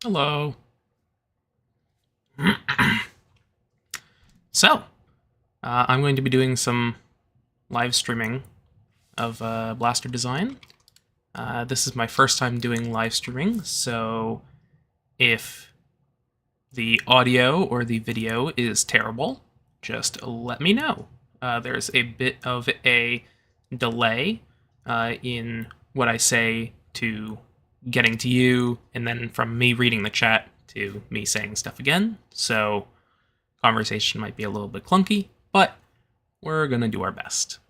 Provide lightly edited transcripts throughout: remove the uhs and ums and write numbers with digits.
Hello. So, I'm going to be doing some live streaming of blaster design. This is my first time doing live streaming, so if the audio or the video is terrible, just let me know. There's a bit of a delay in what I say to getting to you, and then from me reading the chat to me saying stuff again, so conversation might be a little bit clunky, but we're gonna do our best.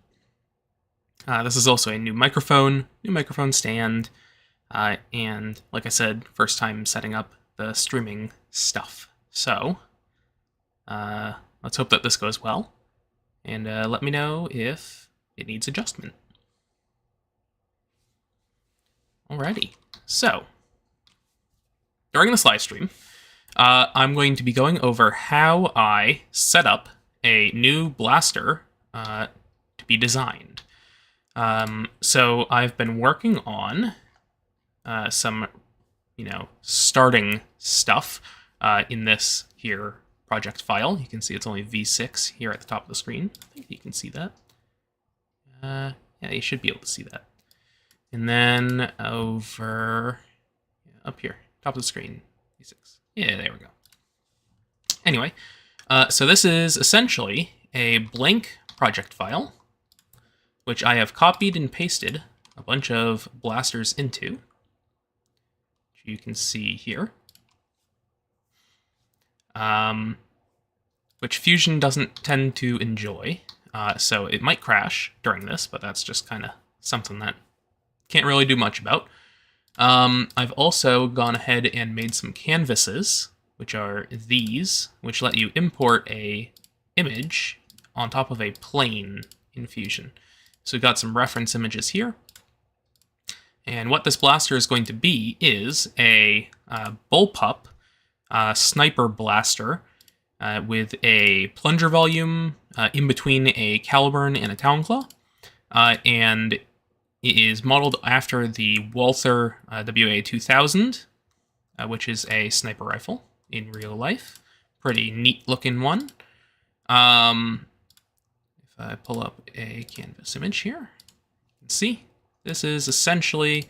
This is also a new microphone stand, and like I said, first time setting up the streaming stuff. So, let's hope that this goes well, and let me know if it needs adjustment. Alrighty, so, during this live stream, I'm going to be going over how I set up a new blaster to be designed. So I've been working on some, starting stuff in this here project file. You can see it's only V6 here at the top of the screen. I think you can see that. Yeah, you should be able to see that. And then over up here, top of the screen, V6. Yeah, there we go. Anyway, so this is essentially a blank project file, which I have copied and pasted a bunch of blasters into, which you can see here, which Fusion doesn't tend to enjoy, so it might crash during this, but that's just kind of something that can't really do much about. I've also gone ahead and made some canvases, which are these, which let you import a image on top of a plane in Fusion. So we've got some reference images here. And what this blaster is going to be is a Bullpup sniper blaster with a plunger volume in between a Caliburn and a Talon and it is modeled after the Walther WA2000, which is a sniper rifle in real life. Pretty neat looking one. If I pull up a canvas image here, you can see this is essentially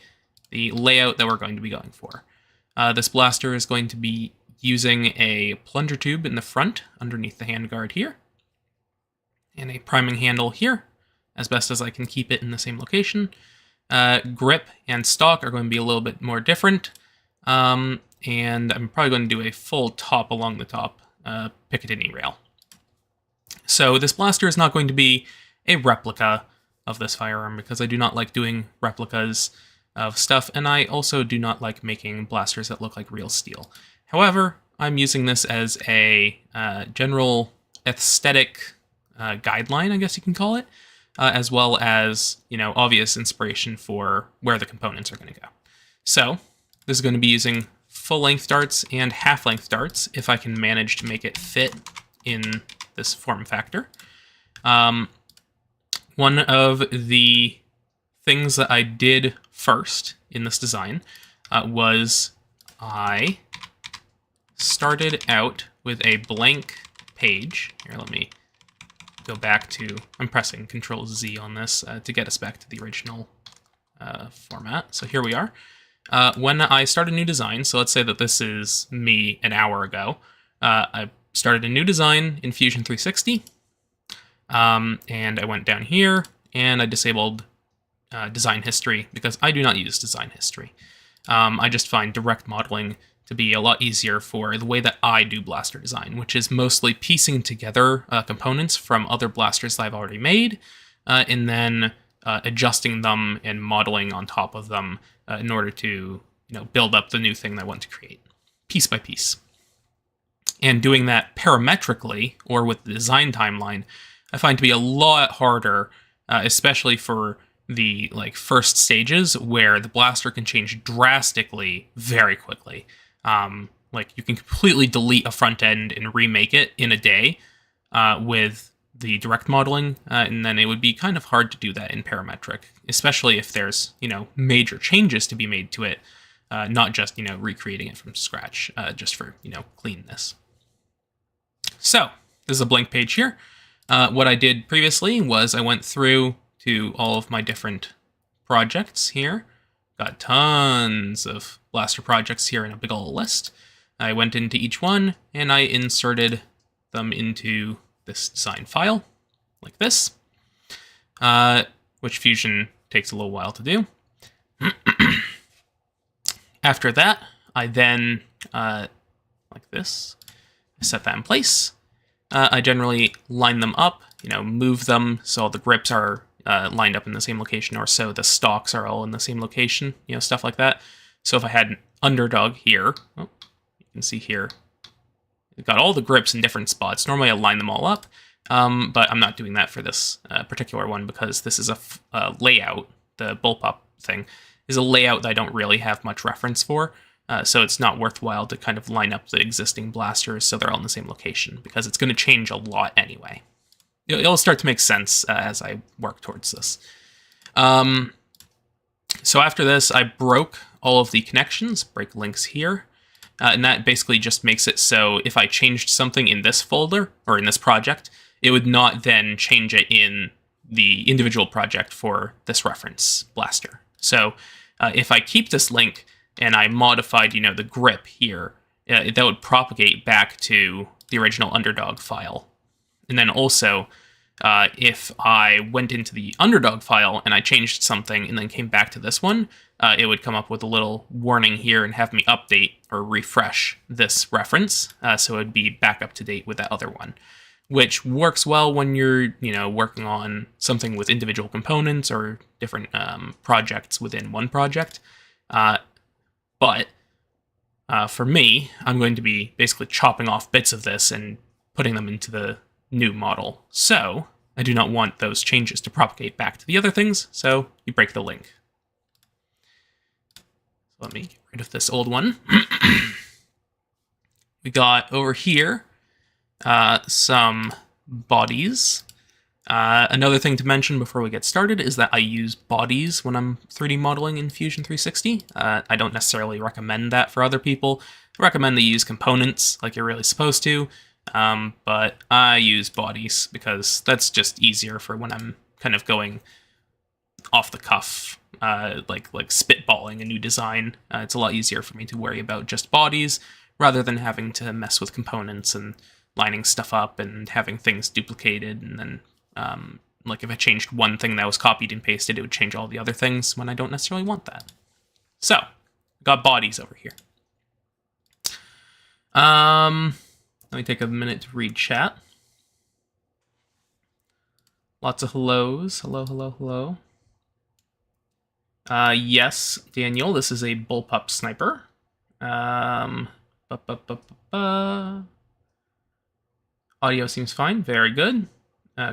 the layout that we're going to be going for. This blaster is going to be using a plunger tube in the front underneath the handguard here, and a priming handle here, as best as I can keep it in the same location. Grip and stock are going to be a little bit more different, and I'm probably going to do a full top along the top Picatinny rail. So this blaster is not going to be a replica of this firearm, because I do not like doing replicas of stuff, and I also do not like making blasters that look like real steel. However, I'm using this as a general aesthetic guideline, I guess you can call it, as well as, obvious inspiration for where the components are going to go. So, this is going to be using full-length darts and half-length darts, if I can manage to make it fit in this form factor. One of the things that I did first in this design was I started out with a blank page. Here, let me go back to, I'm pressing Control-Z on this to get us back to the original format. So here we are. When I start a new design, so let's say that this is me an hour ago, I started a new design in Fusion 360, and I went down here, and I disabled design history, because I do not use design history. I just find direct modeling to be a lot easier for the way that I do blaster design, which is mostly piecing together components from other blasters that I've already made, and then adjusting them and modeling on top of them in order to build up the new thing that I want to create, piece by piece. And doing that parametrically, or with the design timeline, I find to be a lot harder, especially for the first stages where the blaster can change drastically very quickly. You can completely delete a front end and remake it in a day with the direct modeling, and then it would be kind of hard to do that in parametric, especially if there's major changes to be made to it. not just, recreating it from scratch, just for, cleanness. So this is a blank page here. What I did previously was I went through to all of my different projects here. Got tons of blaster projects here in a big old list. I went into each one and I inserted them into this design file, like this, which Fusion takes a little while to do. After that, I then, like this, I set that in place. I generally line them up, move them so all the grips are lined up in the same location, or so the stalks are all in the same location, stuff like that. So if I had an Underdog here, you can see here, we've got all the grips in different spots. Normally I line them all up, but I'm not doing that for this particular one because this is a layout. The Bullpup thing is a layout that I don't really have much reference for, so it's not worthwhile to kind of line up the existing blasters so they're all in the same location, because it's going to change a lot anyway. It'll start to make sense as I work towards this. So after this, I broke all of the connections, break links here, and that basically just makes it so if I changed something in this folder, or in this project, it would not then change it in the individual project for this reference blaster. So if I keep this link and I modified, the grip here, that would propagate back to the original Underdog file. And then also, if I went into the Underdog file and I changed something and then came back to this one, it would come up with a little warning here and have me update or refresh this reference, so it would be back up to date with that other one, which works well when you're, working on something with individual components or different projects within one project. But for me, I'm going to be basically chopping off bits of this and putting them into the new model. So I do not want those changes to propagate back to the other things, so you break the link. So let me get rid of this old one. We got over here some bodies. Another thing to mention before we get started is that I use bodies when I'm 3D modeling in Fusion 360. I don't necessarily recommend that for other people. I recommend that you use components like you're really supposed to, but I use bodies because that's just easier for when I'm kind of going off the cuff, like spitballing a new design. It's a lot easier for me to worry about just bodies rather than having to mess with components and lining stuff up and having things duplicated, and then like if I changed one thing that was copied and pasted, it would change all the other things when I don't necessarily want that. So, got bodies over here. Let me take a minute to read chat. Lots of hellos. Hello, hello, hello. Yes, Daniel, this is a Bullpup sniper. Audio seems fine. Very good.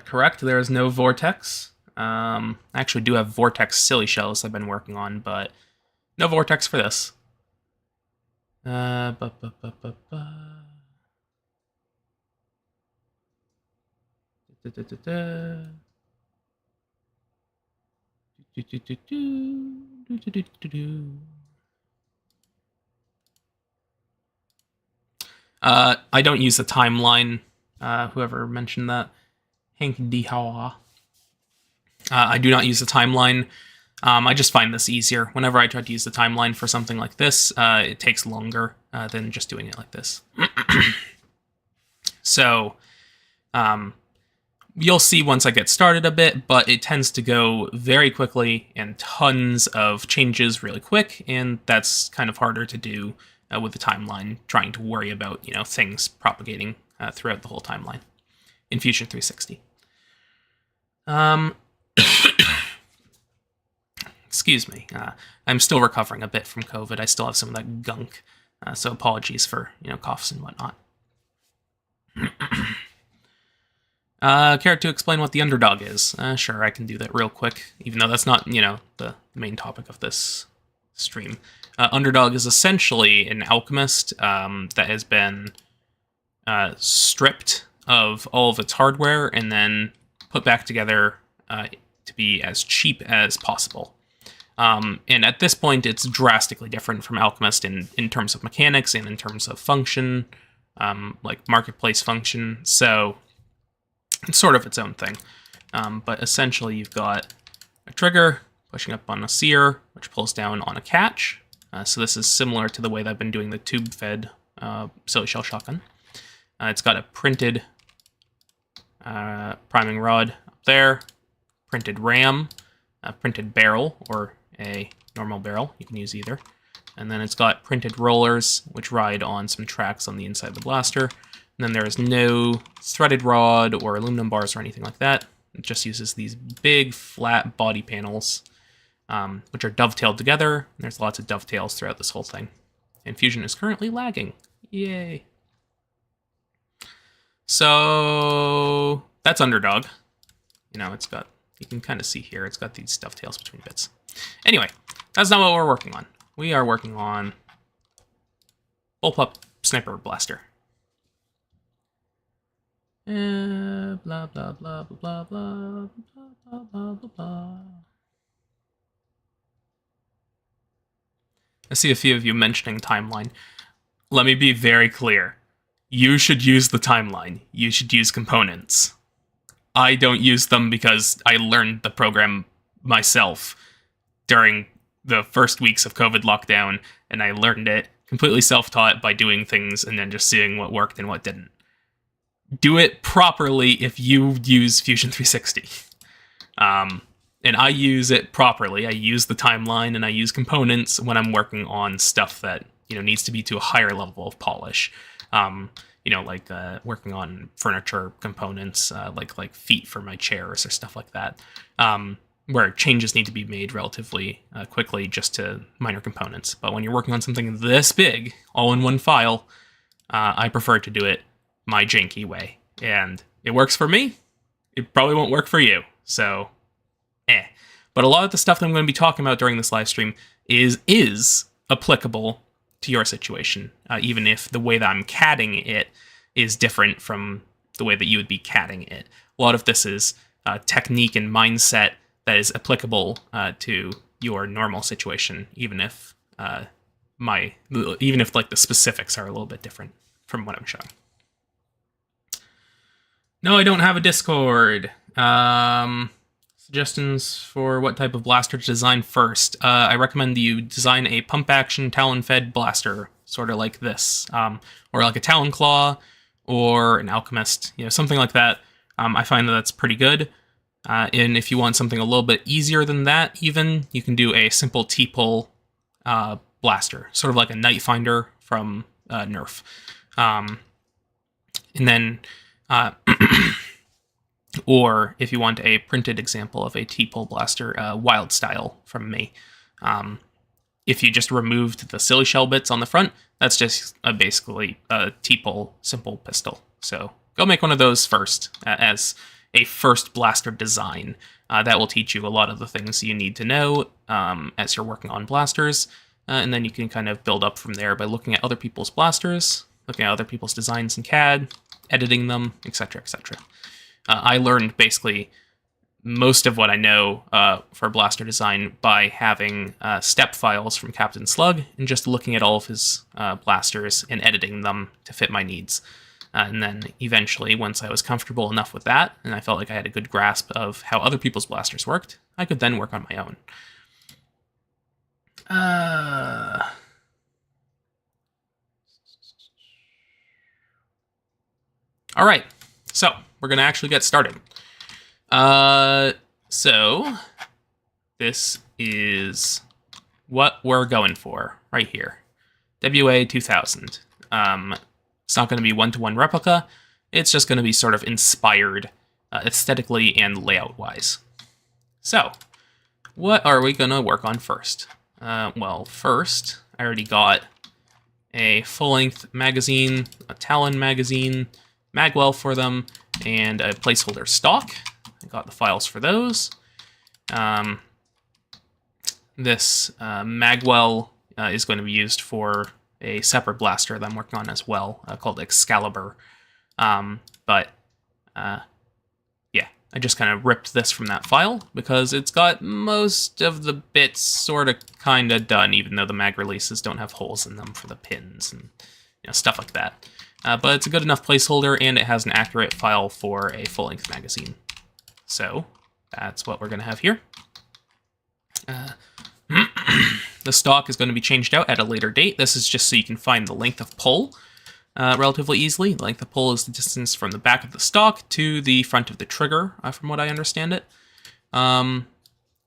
Correct, there is no vortex. I actually do have vortex silly shells I've been working on, but no vortex for this. I don't use the timeline. Whoever mentioned that. Hank Dihawa. I do not use the timeline. I just find this easier. Whenever I try to use the timeline for something like this, it takes longer than just doing it like this. So, you'll see once I get started a bit, but it tends to go very quickly and tons of changes really quick, and that's kind of harder to do with the timeline, trying to worry about, things propagating throughout the whole timeline in Fusion 360. Excuse me. I'm still recovering a bit from COVID. I still have some of that gunk, so apologies for, coughs and whatnot. Care to explain what the Underdog is? Sure, I can do that real quick, even though that's not, the main topic of this stream. Underdog is essentially an alchemist that has been stripped of all of its hardware and then put back together to be as cheap as possible. And at this point, it's drastically different from Alchemist in terms of mechanics and in terms of function, like marketplace function. So it's sort of its own thing. But essentially, you've got a trigger pushing up on a sear, which pulls down on a catch. So this is similar to the way that I've been doing the tube-fed silly shell shotgun. It's got a printed priming rod up there, printed ram, a printed barrel, or a normal barrel. You can use either. And then it's got printed rollers, which ride on some tracks on the inside of the blaster. And then there is no threaded rod or aluminum bars or anything like that. It just uses these big, flat body panels, which are dovetailed together. There's lots of dovetails throughout this whole thing. And Fusion is currently lagging. Yay. So that's Underdog. You know, it's got, you can kind of see here, it's got these dovetails between bits. Anyway, that's not what we're working on. We are working on Bullpup Sniper Blaster. Blah, blah, blah, blah, blah, blah, blah, blah, blah, blah, blah. I see a few of you mentioning timeline. Let me be very clear. You should use the timeline. You should use components. I don't use them because I learned the program myself during the first weeks of COVID lockdown, and I learned it completely self-taught by doing things and then just seeing what worked and what didn't. Do it properly if you use Fusion 360. And I use it properly. I use the timeline and I use components when I'm working on stuff that, you know, needs to be to a higher level of polish. You know, like working on furniture components, like feet for my chairs or stuff like that, where changes need to be made relatively quickly just to minor components. But when you're working on something this big, all in one file, I prefer to do it my janky way. And it works for me. It probably won't work for you. So, But a lot of the stuff that I'm going to be talking about during this live stream is applicable to your situation, even if the way that I'm CADing it is different from the way that you would be CADing it. A lot of this is technique and mindset that is applicable to your normal situation, even if like the specifics are a little bit different from what I'm showing. No, I don't have a Discord. Suggestions for what type of blaster to design first. I recommend you design a pump-action, talon-fed blaster, sort of like this, or like a Talon Claw, or an Alchemist, you know, something like that. I find that that's pretty good. And if you want something a little bit easier than that, even, you can do a simple T-pull blaster, sort of like a Night Finder from Nerf. And then... or if you want a printed example of a T-pull blaster, Wild Style from me. If you just removed the silly shell bits on the front, that's just basically a T-pull simple pistol. So go make one of those first as a first blaster design. That will teach you a lot of the things you need to know as you're working on blasters. And then you can kind of build up from there by looking at other people's blasters, looking at other people's designs in CAD, editing them, etc., etc. I learned basically most of what I know for blaster design by having step files from Captain Slug and just looking at all of his blasters and editing them to fit my needs. And then eventually, once I was comfortable enough with that, and I felt like I had a good grasp of how other people's blasters worked, I could then work on my own. All right, so we're going to actually get started. So this is what we're going for right here. WA2000. It's not going to be one-to-one replica. It's just going to be sort of inspired aesthetically and layout-wise. So what are we going to work on first? Well, first, I already got a full-length magazine, a Talon magazine, magwell for them, and a placeholder stock. I got the files for those. This magwell is going to be used for a separate blaster that I'm working on as well, called Excalibur. Yeah, I just kind of ripped this from that file because it's got most of the bits sort of kind of done, even though the mag releases don't have holes in them for the pins and stuff like that. But it's a good enough placeholder, and it has an accurate file for a full-length magazine. So that's what we're going to have here. The stock is going to be changed out at a later date. This is just so you can find the length of pull relatively easily. The length of pull is the distance from the back of the stock to the front of the trigger, from what I understand it.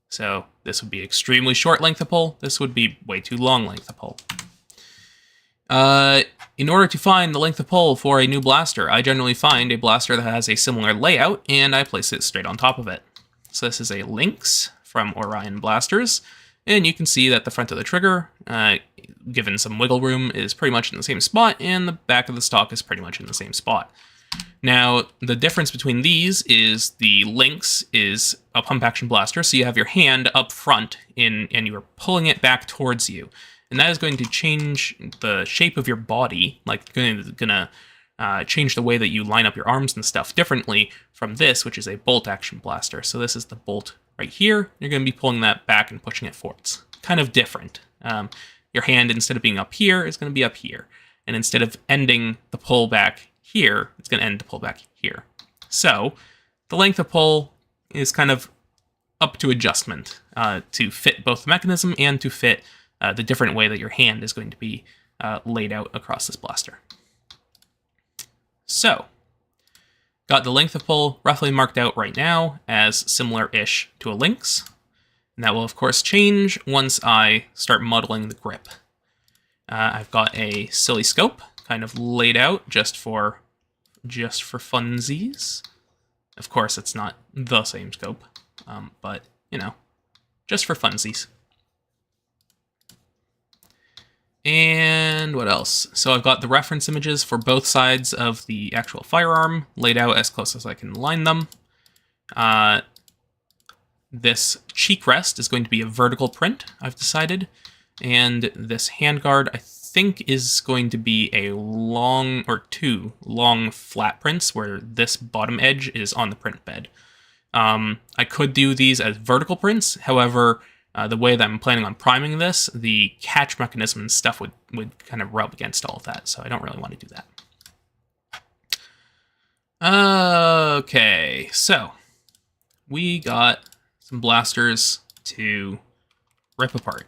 So this would be extremely short length of pull. This would be way too long length of pull. In order to find the length of pull for a new blaster, I generally find a blaster that has a similar layout, and I place it straight on top of it. So this is a Lynx from Orion Blasters, and you can see that the front of the trigger, given some wiggle room, is pretty much in the same spot, and the back of the stock is pretty much in the same spot. Now, the difference between these is the Lynx is a pump action blaster, so you have your hand up front and you're pulling it back towards you. And that is going to change the shape of your body, like gonna change the way that you line up your arms and stuff differently from this, which is a bolt action blaster. So this is the bolt right here. You're going to be pulling that back and pushing it forwards. Kind of different. Your hand, instead of being up here, is going to be up here. And instead of ending the pull back here, it's going to end the pull back here. So the length of pull is kind of up to adjustment to fit both the mechanism and to fit the different way that your hand is going to be laid out across this blaster. So, got the length of pull roughly marked out right now as similar-ish to a Lynx. And that will, of course, change once I start modeling the grip. I've got a silly scope kind of laid out just for funsies. Of course, it's not the same scope, but, just for funsies. And what else? So I've got the reference images for both sides of the actual firearm laid out as close as I can line them. This cheek rest is going to be a vertical print, I've decided. And this handguard, I think, is going to be a two long flat prints where this bottom edge is on the print bed. I could do these as vertical prints, however, the way that I'm planning on priming this, the catch mechanism and stuff would kind of rub against all of that, so I don't really want to do that. Okay, so we got some blasters to rip apart.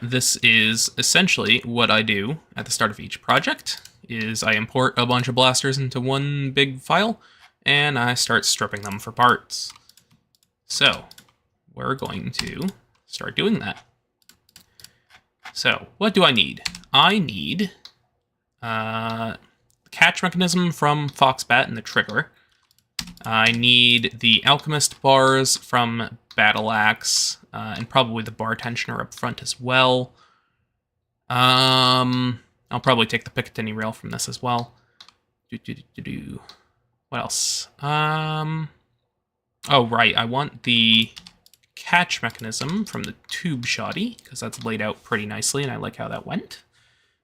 This is essentially what I do at the start of each project, is I import a bunch of blasters into one big file, and I start stripping them for parts. So we're going to start doing that. So, what do I need? I need the catch mechanism from Foxbat and the trigger. I need the Alchemist bars from Battle Axe, and probably the bar tensioner up front as well. I'll probably take the Picatinny rail from this as well. What else? Oh, right, I want the catch mechanism from the tube shoddy, because that's laid out pretty nicely, and I like how that went.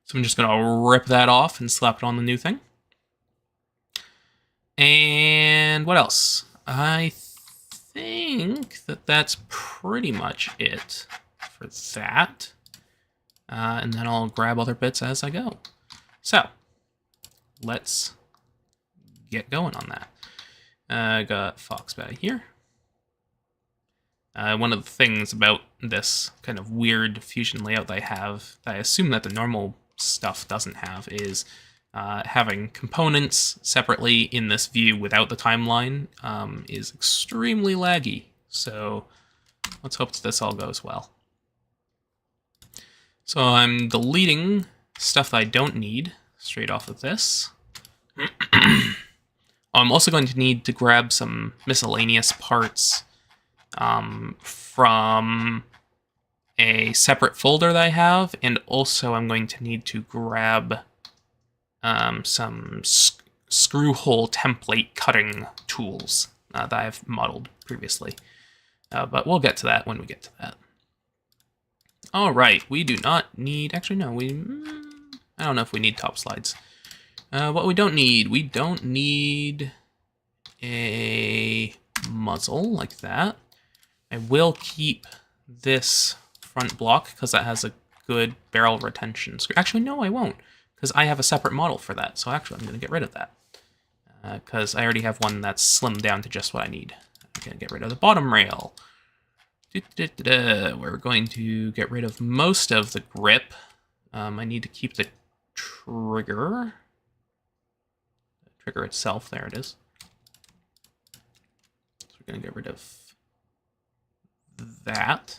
So I'm just going to rip that off and slap it on the new thing. And what else? I think that's pretty much it for that. And then I'll grab other bits as I go. So, let's get going on that. I got Foxbat here. One of the things about this kind of weird fusion layout that I have, that I assume that the normal stuff doesn't have, is having components separately in this view without the timeline is extremely laggy. So let's hope that this all goes well. So I'm deleting stuff that I don't need straight off of this. I'm also going to need to grab some miscellaneous parts from a separate folder that I have, and also I'm going to need to grab some screw hole template cutting tools that I've modeled previously. But we'll get to that when we get to that. All right, we do not need... Actually, no, I don't know if we need top slides. What we don't need a muzzle like that. I will keep this front block because that has a good barrel retention. Actually, no, I won't, because I have a separate model for that. So actually, I'm going to get rid of that because I already have one that's slimmed down to just what I need. I'm going to get rid of the bottom rail. We're going to get rid of most of the grip. I need to keep the trigger. The trigger itself, there it is. So we're going to get rid of that.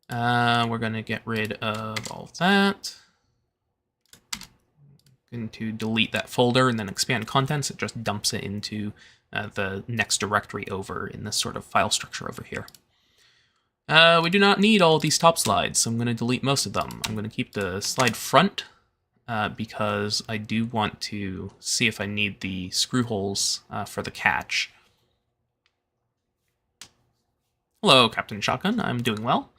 We're going to get rid of all of that. Going to delete that folder and then expand contents. It just dumps it into the next directory over in this sort of file structure over here. We do not need all these top slides, so I'm going to delete most of them. I'm going to keep the slide front because I do want to see if I need the screw holes for the catch. Hello, Captain Shotgun. I'm doing well.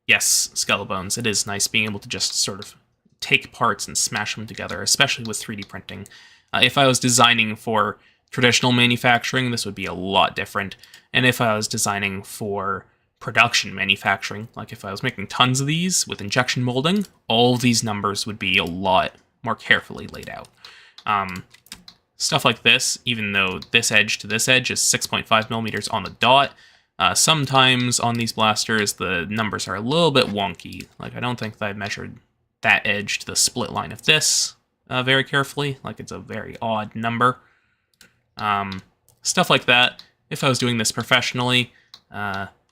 Yes, Skelebones. It is nice being able to just sort of take parts and smash them together, especially with 3D printing. If I was designing for traditional manufacturing, this would be a lot different. And if I was designing for production manufacturing, like if I was making tons of these with injection molding, all of these numbers would be a lot more carefully laid out. Stuff like this, even though this edge to this edge is 6.5 millimeters on the dot, sometimes on these blasters the numbers are a little bit wonky. Like I don't think that I measured that edge to the split line of this very carefully. Like it's a very odd number. Stuff like that. If I was doing this professionally,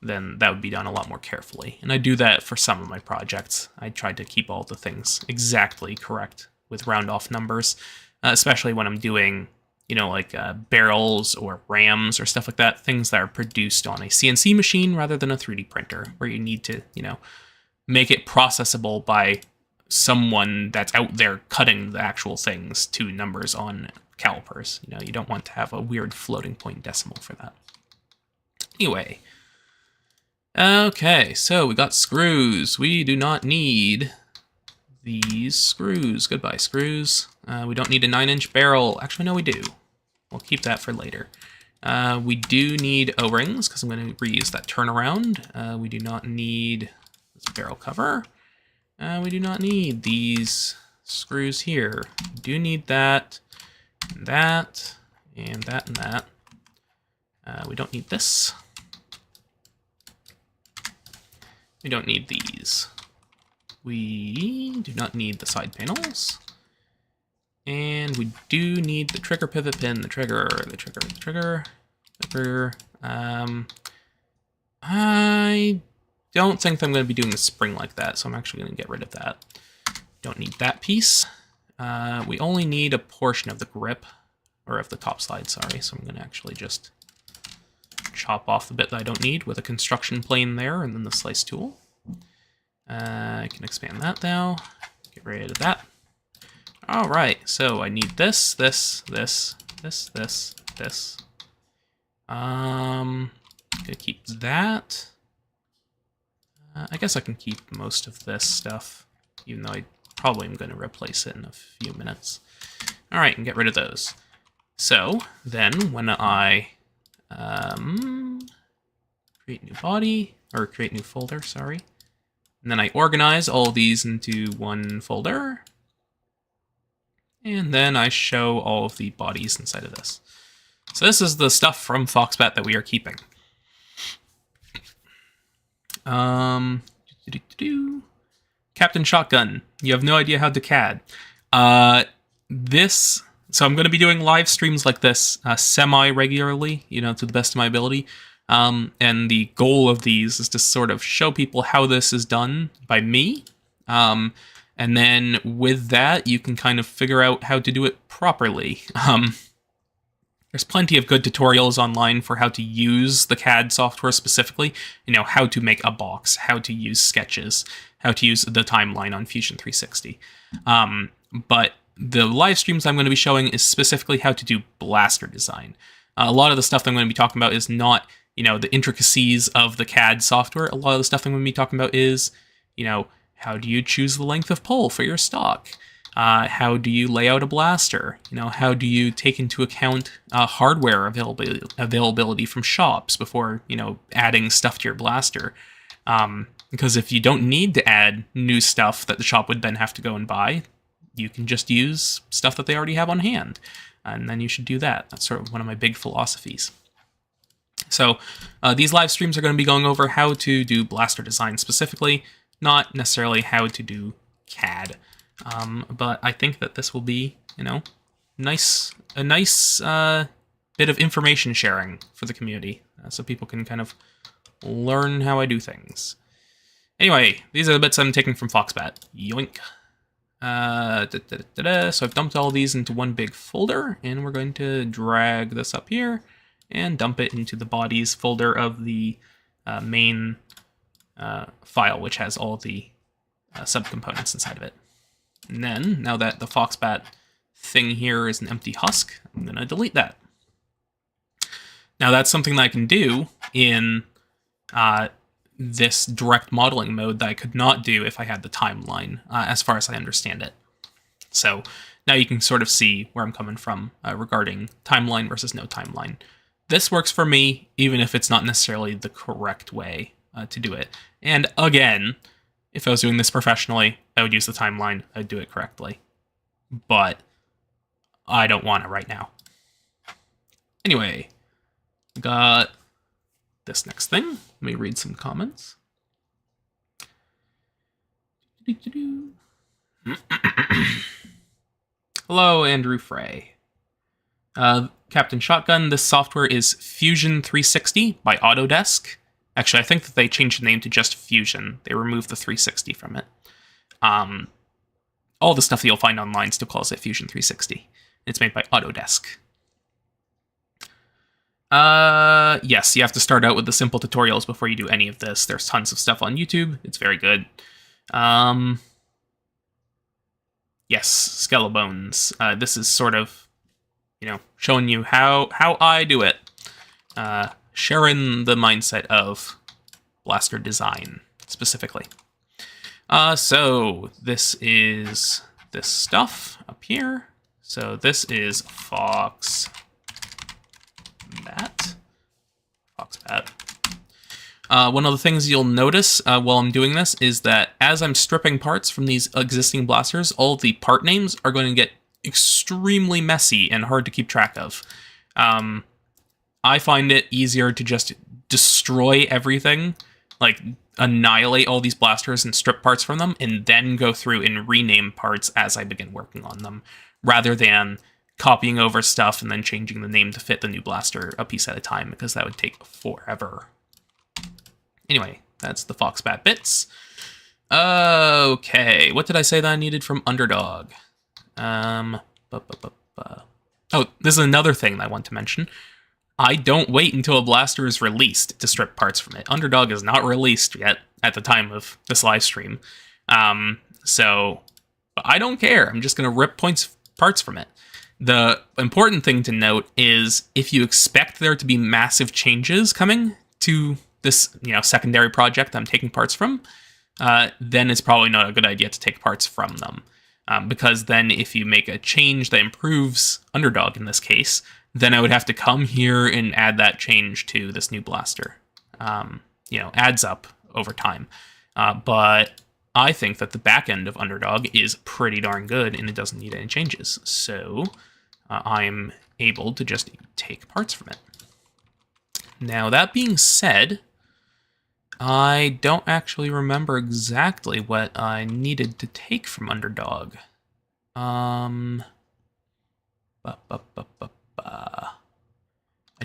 then that would be done a lot more carefully. And I do that for some of my projects. I tried to keep all the things exactly correct with round-off numbers, especially when I'm doing, you know, like barrels or rams or stuff like that, things that are produced on a CNC machine rather than a 3D printer, where you need to, you know, make it processable by someone that's out there cutting the actual things to numbers on calipers. You know, you don't want to have a weird floating point decimal for that. Anyway. Okay, so we got screws. We do not need these screws. Goodbye, screws. We don't need a 9-inch barrel. Actually, no, we do. We'll keep that for later. We do need O-rings, because I'm going to reuse that turnaround. We do not need this barrel cover. We do not need these screws here. We do need that, and that, and that, and that. We don't need this. We don't need these. We do not need the side panels. And we do need the trigger pivot pin, the trigger. I don't think that I'm going to be doing a spring like that, so I'm actually going to get rid of that. Don't need that piece. We only need a portion of the grip, or of the top slide, sorry, so I'm going to actually just chop off the bit that I don't need with a construction plane there, and then the slice tool. I can expand that now. Get rid of that. All right, so I need this. Gonna keep that. I guess I can keep most of this stuff, even though I probably am going to replace it in a few minutes. All right, and get rid of those. So then, when I create new body, or create new folder, sorry, and then I organize all these into one folder, and then I show all of the bodies inside of this. So this is the stuff from Foxbat that we are keeping. Captain Shotgun, you have no idea how to CAD. So I'm going to be doing live streams like this semi-regularly, you know, to the best of my ability. And the goal of these is to sort of show people how this is done by me. And then with that, you can kind of figure out how to do it properly. There's plenty of good tutorials online for how to use the CAD software specifically. You know, how to make a box, how to use sketches, how to use the timeline on Fusion 360. But the live streams I'm going to be showing is specifically how to do blaster design. A lot of the stuff that I'm going to be talking about is not you know, the intricacies of the CAD software. A lot of the stuff I'm going to be talking about is, you know, how do you choose the length of pole for your stock? How do you lay out a blaster? You know, how do you take into account hardware availability from shops before, you know, adding stuff to your blaster? Because if you don't need to add new stuff that the shop would then have to go and buy, you can just use stuff that they already have on hand. And then you should do that. That's sort of one of my big philosophies. So these live streams are going to be going over how to do blaster design specifically, not necessarily how to do CAD. But I think that this will be, you know, a nice bit of information sharing for the community, so people can kind of learn how I do things. Anyway, these are the bits I'm taking from Foxbat. Yoink. So I've dumped all these into one big folder, and we're going to drag this up here and dump it into the bodies folder of the main file, which has all the subcomponents inside of it. And then, now that the Foxbat thing here is an empty husk, I'm going to delete that. Now that's something that I can do in this direct modeling mode that I could not do if I had the timeline, as far as I understand it. So now you can sort of see where I'm coming from regarding timeline versus no timeline. This works for me, even if it's not necessarily the correct way to do it. And again, if I was doing this professionally, I would use the timeline, I'd do it correctly. But I don't want it right now. Anyway, got this next thing. Let me read some comments. Hello, Andrew Frey. Captain Shotgun, this software is Fusion 360 by Autodesk. Actually, I think that they changed the name to just Fusion. They removed the 360 from it. All the stuff that you'll find online still calls it Fusion 360. It's made by Autodesk. Yes, you have to start out with the simple tutorials before you do any of this. There's tons of stuff on YouTube. It's very good. Yes, Skeleton-Bones. This is sort of, you know, showing you how I do it. Sharing the mindset of blaster design, specifically. So this is this stuff up here. So this is Foxbat. One of the things you'll notice while I'm doing this is that as I'm stripping parts from these existing blasters, all the part names are going to get extremely messy and hard to keep track of. I find it easier to just destroy everything, like annihilate all these blasters and strip parts from them, and then go through and rename parts as I begin working on them, rather than copying over stuff and then changing the name to fit the new blaster a piece at a time, because that would take forever. Anyway, that's the Foxbat bits. Okay, what did I say that I needed from Underdog? Oh, this is another thing that I want to mention. I don't wait until a blaster is released to strip parts from it. Underdog is not released yet at the time of this live stream. So I don't care. I'm just going to rip parts from it. The important thing to note is if you expect there to be massive changes coming to this, you know, secondary project I'm taking parts from, then it's probably not a good idea to take parts from them. Because then if you make a change that improves Underdog in this case, then I would have to come here and add that change to this new blaster. You know, adds up over time. But I think that the back end of Underdog is pretty darn good and it doesn't need any changes. So I'm able to just take parts from it. Now, that being said, I don't actually remember exactly what I needed to take from Underdog. I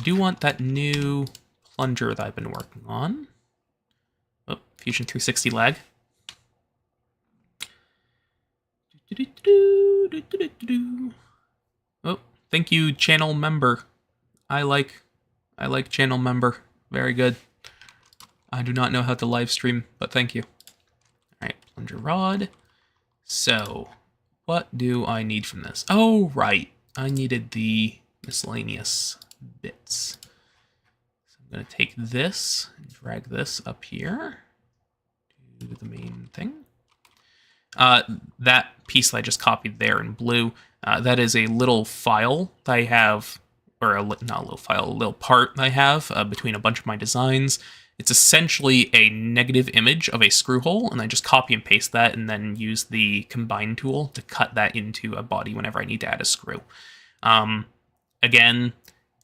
do want that new plunger that I've been working on. Oh, Fusion 360 lag. Oh, thank you, channel member. I like channel member. Very good. I do not know how to live stream, but thank you. All right, plunger rod. So, what do I need from this? Oh, right. I needed the miscellaneous bits. So I'm going to take this and drag this up here to the main thing. That piece that I just copied there in blue, that is a little file that I have, or not a little file, a little part that I have between a bunch of my designs. It's essentially a negative image of a screw hole, and I just copy and paste that and then use the combine tool to cut that into a body whenever I need to add a screw. Again,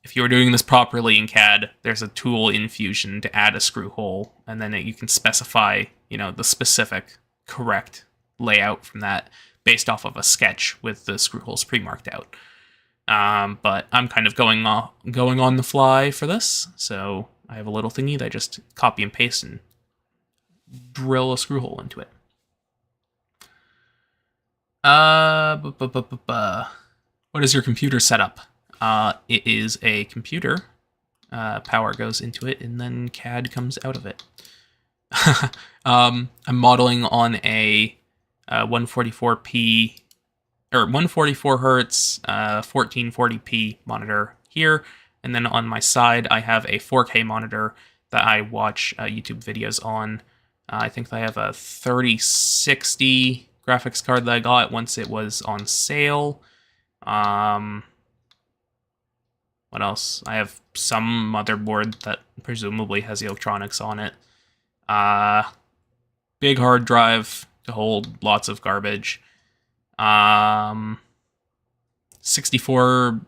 if you're doing this properly in CAD, there's a tool in Fusion to add a screw hole, and then you can specify, the specific correct layout from that based off of a sketch with the screw holes pre-marked out. But I'm kind of going on the fly for this, so I have a little thingy that I just copy and paste and drill a screw hole into it. What is your computer setup? It is a computer. Power goes into it, and then CAD comes out of it. I'm modeling on a 144p or 144 hertz 1440p monitor here, and then on my side I have a 4K monitor that I watch YouTube videos on. I think I have a 3060 graphics card that I got once it was on sale. What else? I have some motherboard that presumably has electronics on it. Big hard drive to hold lots of garbage. 64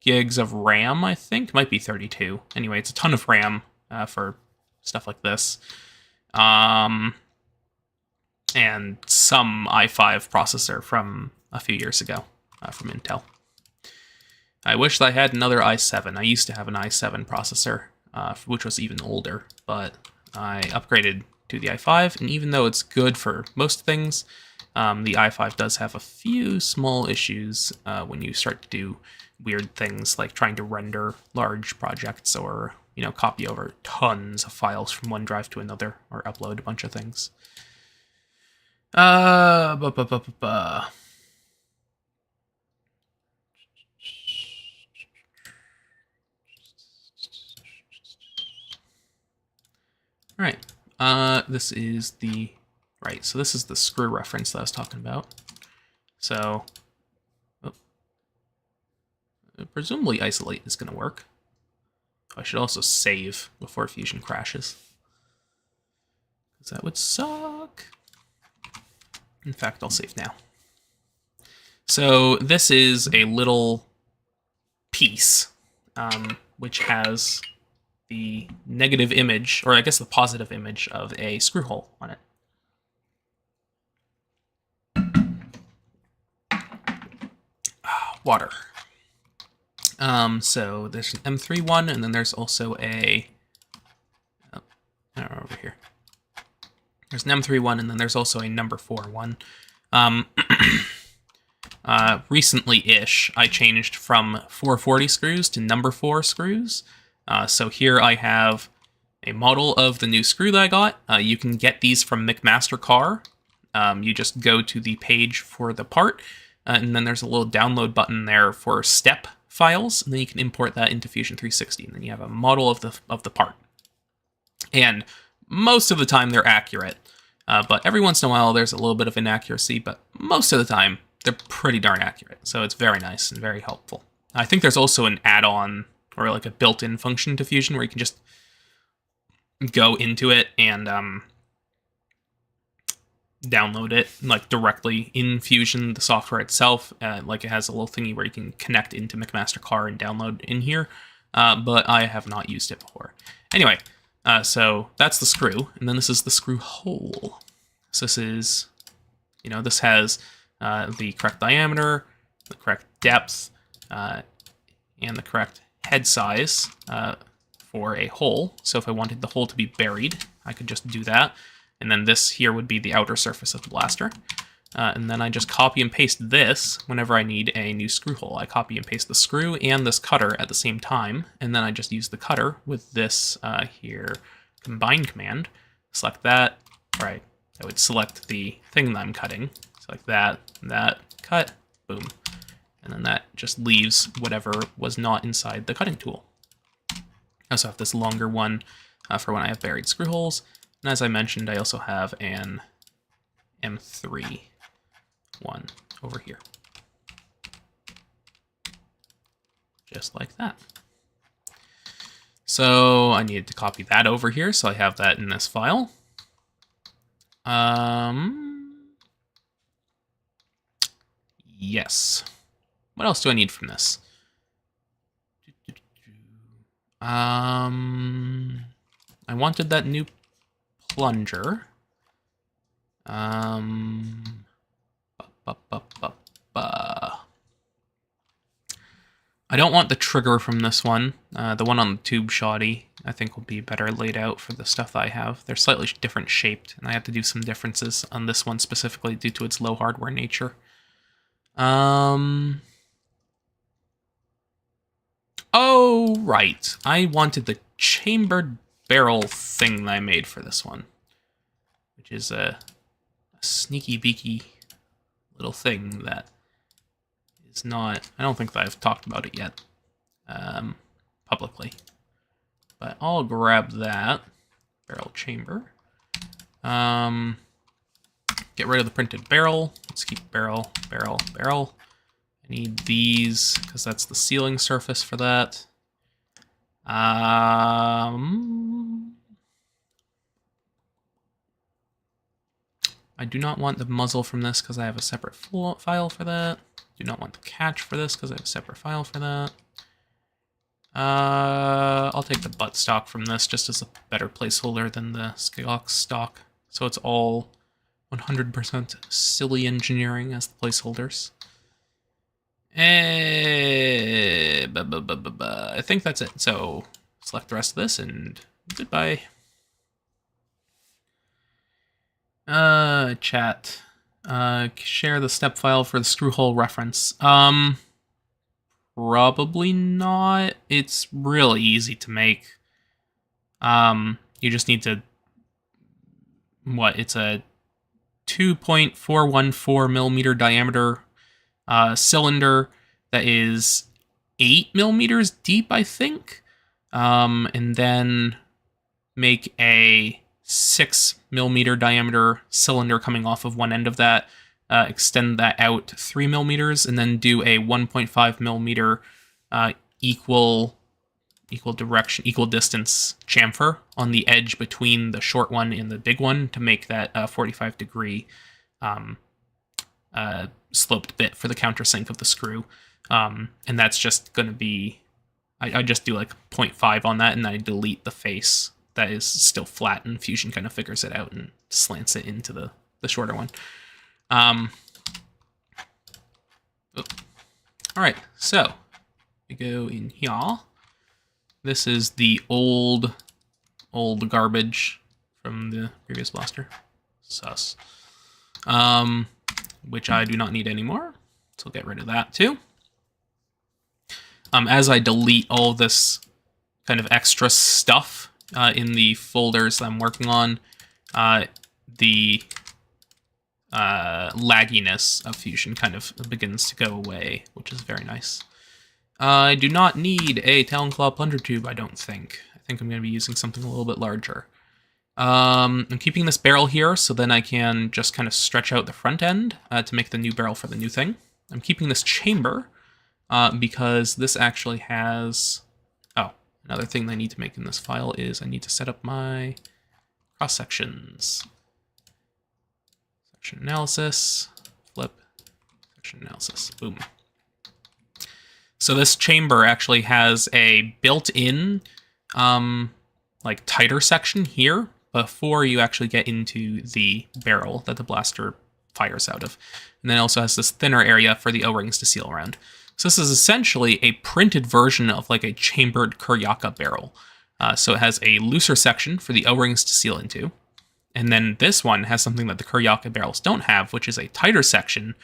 gigs of RAM, I think. Might be 32. Anyway, it's a ton of RAM for stuff like this. And some i5 processor from a few years ago from Intel. I wish I had another i7. I used to have an i7 processor, which was even older, but I upgraded to the i5, and even though it's good for most things, the i5 does have a few small issues when you start to do weird things like trying to render large projects or, copy over tons of files from one drive to another or upload a bunch of things. Right. This is the... Right, so this is the screw reference that I was talking about. So... presumably isolate is going to work. I should also save before Fusion crashes, because that would suck. In fact, I'll save now. So this is a little piece, which has the negative image, or I guess the positive image of a screw hole on it. Water. So there's an M3 one, and then there's also a... over here. There's an M3 one, and then there's also a number 4 one. Recently-ish, I changed from 440 screws to number 4 screws. So here I have a model of the new screw that I got. You can get these from McMaster-Carr. You just go to the page for the part, and then there's a little download button there for step files, and then you can import that into Fusion 360, and then you have a model of the part. And most of the time they're accurate, but every once in a while there's a little bit of inaccuracy, but most of the time they're pretty darn accurate, so it's very nice and very helpful. I think there's also an add-on, or like a built-in function to Fusion where you can just go into it and download it like directly in Fusion, the software itself. Like it has a little thingy where you can connect into McMaster-Carr and download in here, but I have not used it before. Anyway, so that's the screw, and then this is the screw hole. So this is, this has the correct diameter, the correct depth, and the correct head size for a hole. So if I wanted the hole to be buried, I could just do that. And then this here would be the outer surface of the blaster. And then I just copy and paste this whenever I need a new screw hole. I copy and paste the screw and this cutter at the same time, and then I just use the cutter with this here combine command. Select that. Right. I would select the thing that I'm cutting. Select that, cut, boom. And then that just leaves whatever was not inside the cutting tool. I also have this longer one for when I have buried screw holes. And as I mentioned, I also have an M3 one over here. Just like that. So I needed to copy that over here, so I have that in this file. Yes. What else do I need from this? I wanted that new plunger. I don't want the trigger from this one. The one on the tube shoddy, I think, will be better laid out for the stuff that I have. They're slightly different shaped, and I have to do some differences on this one specifically due to its low hardware nature. Oh, right. I wanted the chambered barrel thing that I made for this one, which is a sneaky beaky little thing that is not... I don't think that I've talked about it yet publicly. But I'll grab that barrel chamber. Get rid of the printed barrel. Let's keep barrel, barrel, barrel. I need these because that's the sealing surface for that. I do not want the muzzle from this because I have a separate file for that. Do not want the catch for this because I have a separate file for that. I'll take the buttstock from this just as a better placeholder than the stock. So it's all 100% silly engineering as the placeholders. I think that's it. So select the rest of this and goodbye. Chat. Share the step file for the screw hole reference. Probably not. It's really easy to make. You just need to... It's a 2.414 millimeter diameter cylinder that is 8 millimeters deep, I think. And then make a 6 millimeter diameter cylinder coming off of one end of that. Extend that out 3 millimeters, and then do a 1.5 millimeter equal distance chamfer on the edge between the short one and the big one to make that 45-degree sloped bit for the countersink of the screw. And that's just going to be... I just do like 0.5 on that, and then I delete the face that is still flat, and Fusion kind of figures it out and slants it into the shorter one. Alright, so we go in here. This is the old garbage from the previous blaster. Sus. Which I do not need anymore, so I'll get rid of that too. As I delete all this kind of extra stuff in the folders that I'm working on, the lagginess of Fusion kind of begins to go away, which is very nice. I do not need a Talon Claw plunger tube, I don't think. I think I'm going to be using something a little bit larger. I'm keeping this barrel here, so then I can just kind of stretch out the front end to make the new barrel for the new thing. I'm keeping this chamber because this actually has... Oh, another thing that I need to make in this file is I need to set up my cross-sections. Section analysis, flip, section analysis, boom. So this chamber actually has a built-in, like, tighter section here before you actually get into the barrel that the blaster fires out of. And then it also has this thinner area for the O-rings to seal around. So this is essentially a printed version of like a chambered Kuryaka barrel. So it has a looser section for the O-rings to seal into. And then this one has something that the Kuryaka barrels don't have, which is a tighter section,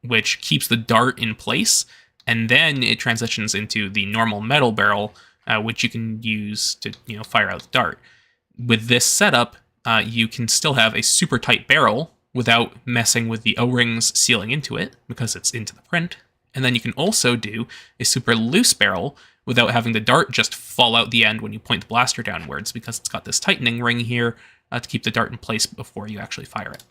which keeps the dart in place. And then it transitions into the normal metal barrel, which you can use to, fire out the dart. With this setup, you can still have a super tight barrel without messing with the O-rings sealing into it, because it's into the print. And then you can also do a super loose barrel without having the dart just fall out the end when you point the blaster downwards, because it's got this tightening ring here to keep the dart in place before you actually fire it.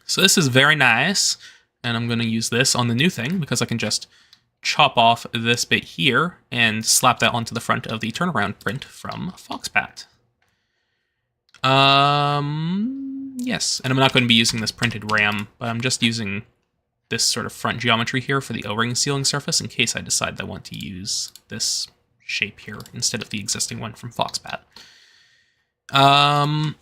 So this is very nice, and I'm going to use this on the new thing because I can just chop off this bit here and slap that onto the front of the turnaround print from Foxpat. Yes, and I'm not going to be using this printed RAM, but I'm just using this sort of front geometry here for the O-ring sealing surface in case I decide I want to use this shape here instead of the existing one from Foxpat. I'm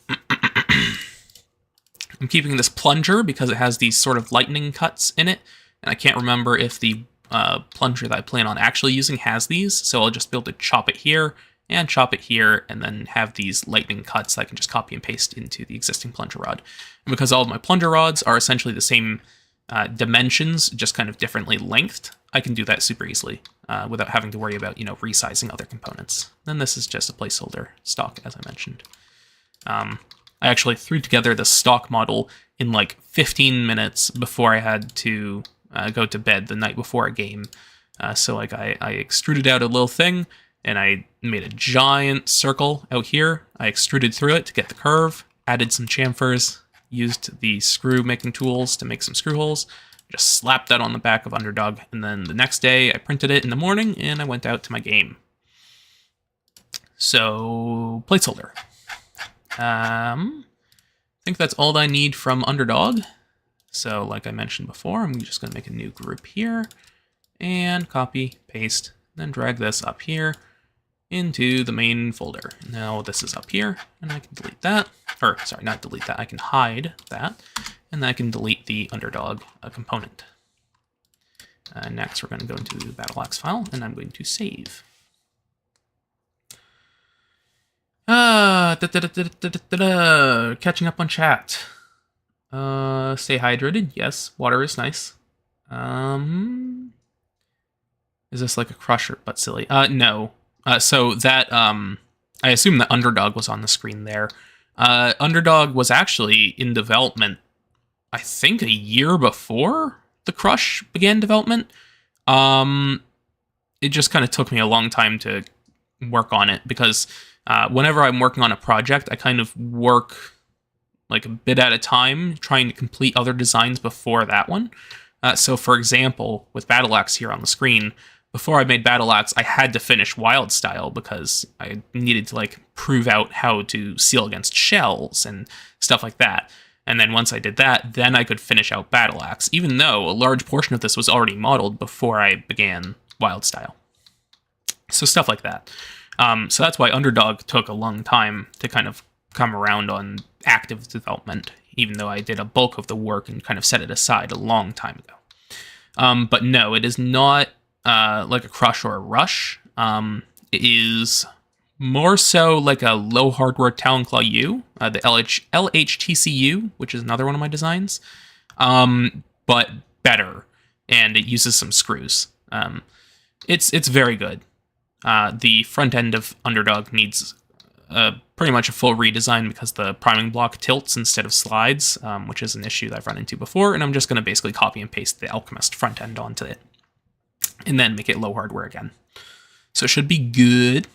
keeping this plunger because it has these sort of lightning cuts in it, and I can't remember if the plunger that I plan on actually using has these, so I'll just be able to chop it here, and then have these lightning cuts that I can just copy and paste into the existing plunger rod. And because all of my plunger rods are essentially the same dimensions, just kind of differently lengthed, I can do that super easily without having to worry about, resizing other components. Then this is just a placeholder stock, as I mentioned. I actually threw together the stock model in like 15 minutes before I had to go to bed the night before a game. So like I extruded out a little thing, and I made a giant circle out here. I extruded through it to get the curve, added some chamfers, used the screw making tools to make some screw holes, just slapped that on the back of Underdog, and then the next day I printed it in the morning and I went out to my game. So, placeholder. I think that's all I need from Underdog. So, like I mentioned before, I'm just going to make a new group here, and copy, paste, then drag this up here into the main folder. Now this is up here, and I can delete that. Or, sorry, not delete that. I can hide that, and I can delete the Underdog component. Next, we're going to go into the BattleAxe file, and I'm going to save. Catching up on chat. Stay hydrated. Yes, water is nice. Is this like a crusher, but silly? No. So that, I assume that Underdog was on the screen there. Underdog was actually in development, I think, a year before the Crush began development. It just kind of took me a long time to work on it because whenever I'm working on a project, I kind of work like a bit at a time, trying to complete other designs before that one. So, for example, with BattleAxe here on the screen, before I made BattleAxe, I had to finish Wildstyle because I needed to like prove out how to seal against shells and stuff like that. And then once I did that, then I could finish out BattleAxe, even though a large portion of this was already modeled before I began Wildstyle. So stuff like that. So that's why Underdog took a long time to kind of come around on active development, even though I did a bulk of the work and kind of set it aside a long time ago. But no, it is not like a Crush or a Rush. It is more so like a low hardware Talon-Claw U, the LHTCU, which is another one of my designs, but better, and it uses some screws. It's very good. The front end of Underdog needs pretty much a full redesign because the priming block tilts instead of slides, which is an issue that I've run into before, and I'm just going to basically copy and paste the Alchemist front end onto it, and then make it low hardware again. So it should be good.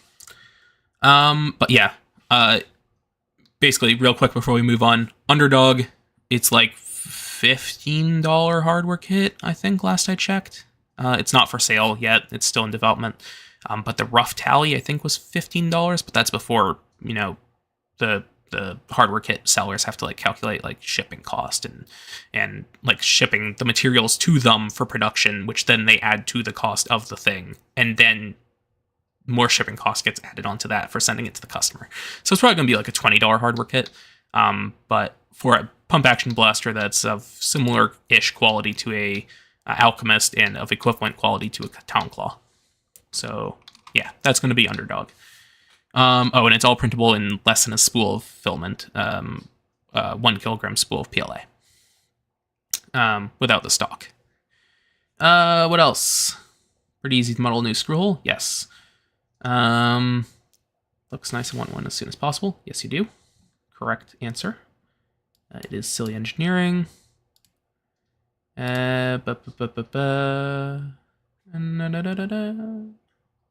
But yeah, basically, real quick before we move on, Underdog, it's like $15 hardware kit, I think, last I checked. It's not for sale yet. It's still in development. But the rough tally, I think, was $15, but that's before, the hardware kit sellers have to like calculate like shipping cost and like shipping the materials to them for production, which then they add to the cost of the thing, and then more shipping cost gets added onto that for sending it to the customer. So it's probably going to be like a $20 hardware kit, but for a pump action blaster that's of similar-ish quality to a Alchemist and of equivalent quality to a Talon-Claw. So yeah, that's going to be Underdog. And it's all printable in less than a spool of filament, 1 kilogram spool of PLA, without the stock. What else? Pretty easy to model a new screw hole. Yes. Looks nice. I want one as soon as possible. Yes, you do. Correct answer. It is silly engineering.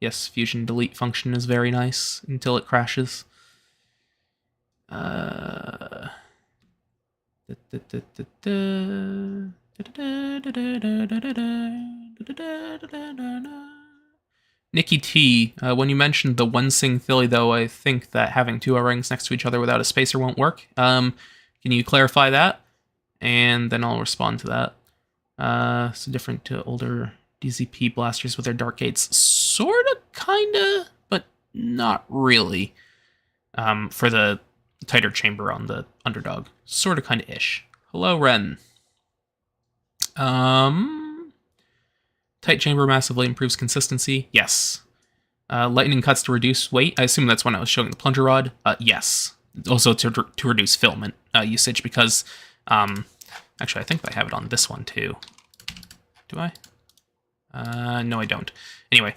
Yeah, Yes, fusion delete function is very nice until it crashes. Nikki T, when you mentioned the one sing Philly, though, I think that having two O-rings next to each other without a spacer won't work. Can you clarify that? And then I'll respond to that. So different to older DZP blasters with their dark gates. Sorta, kinda, but not really. For the tighter chamber on the Underdog. Sorta, kinda ish. Hello, Ren. Tight chamber massively improves consistency. Yes. Lightning cuts to reduce weight. I assume that's when I was showing the plunger rod. Yes. Also to reduce filament usage because, actually, I think I have it on this one too. Do I? No, I don't. Anyway,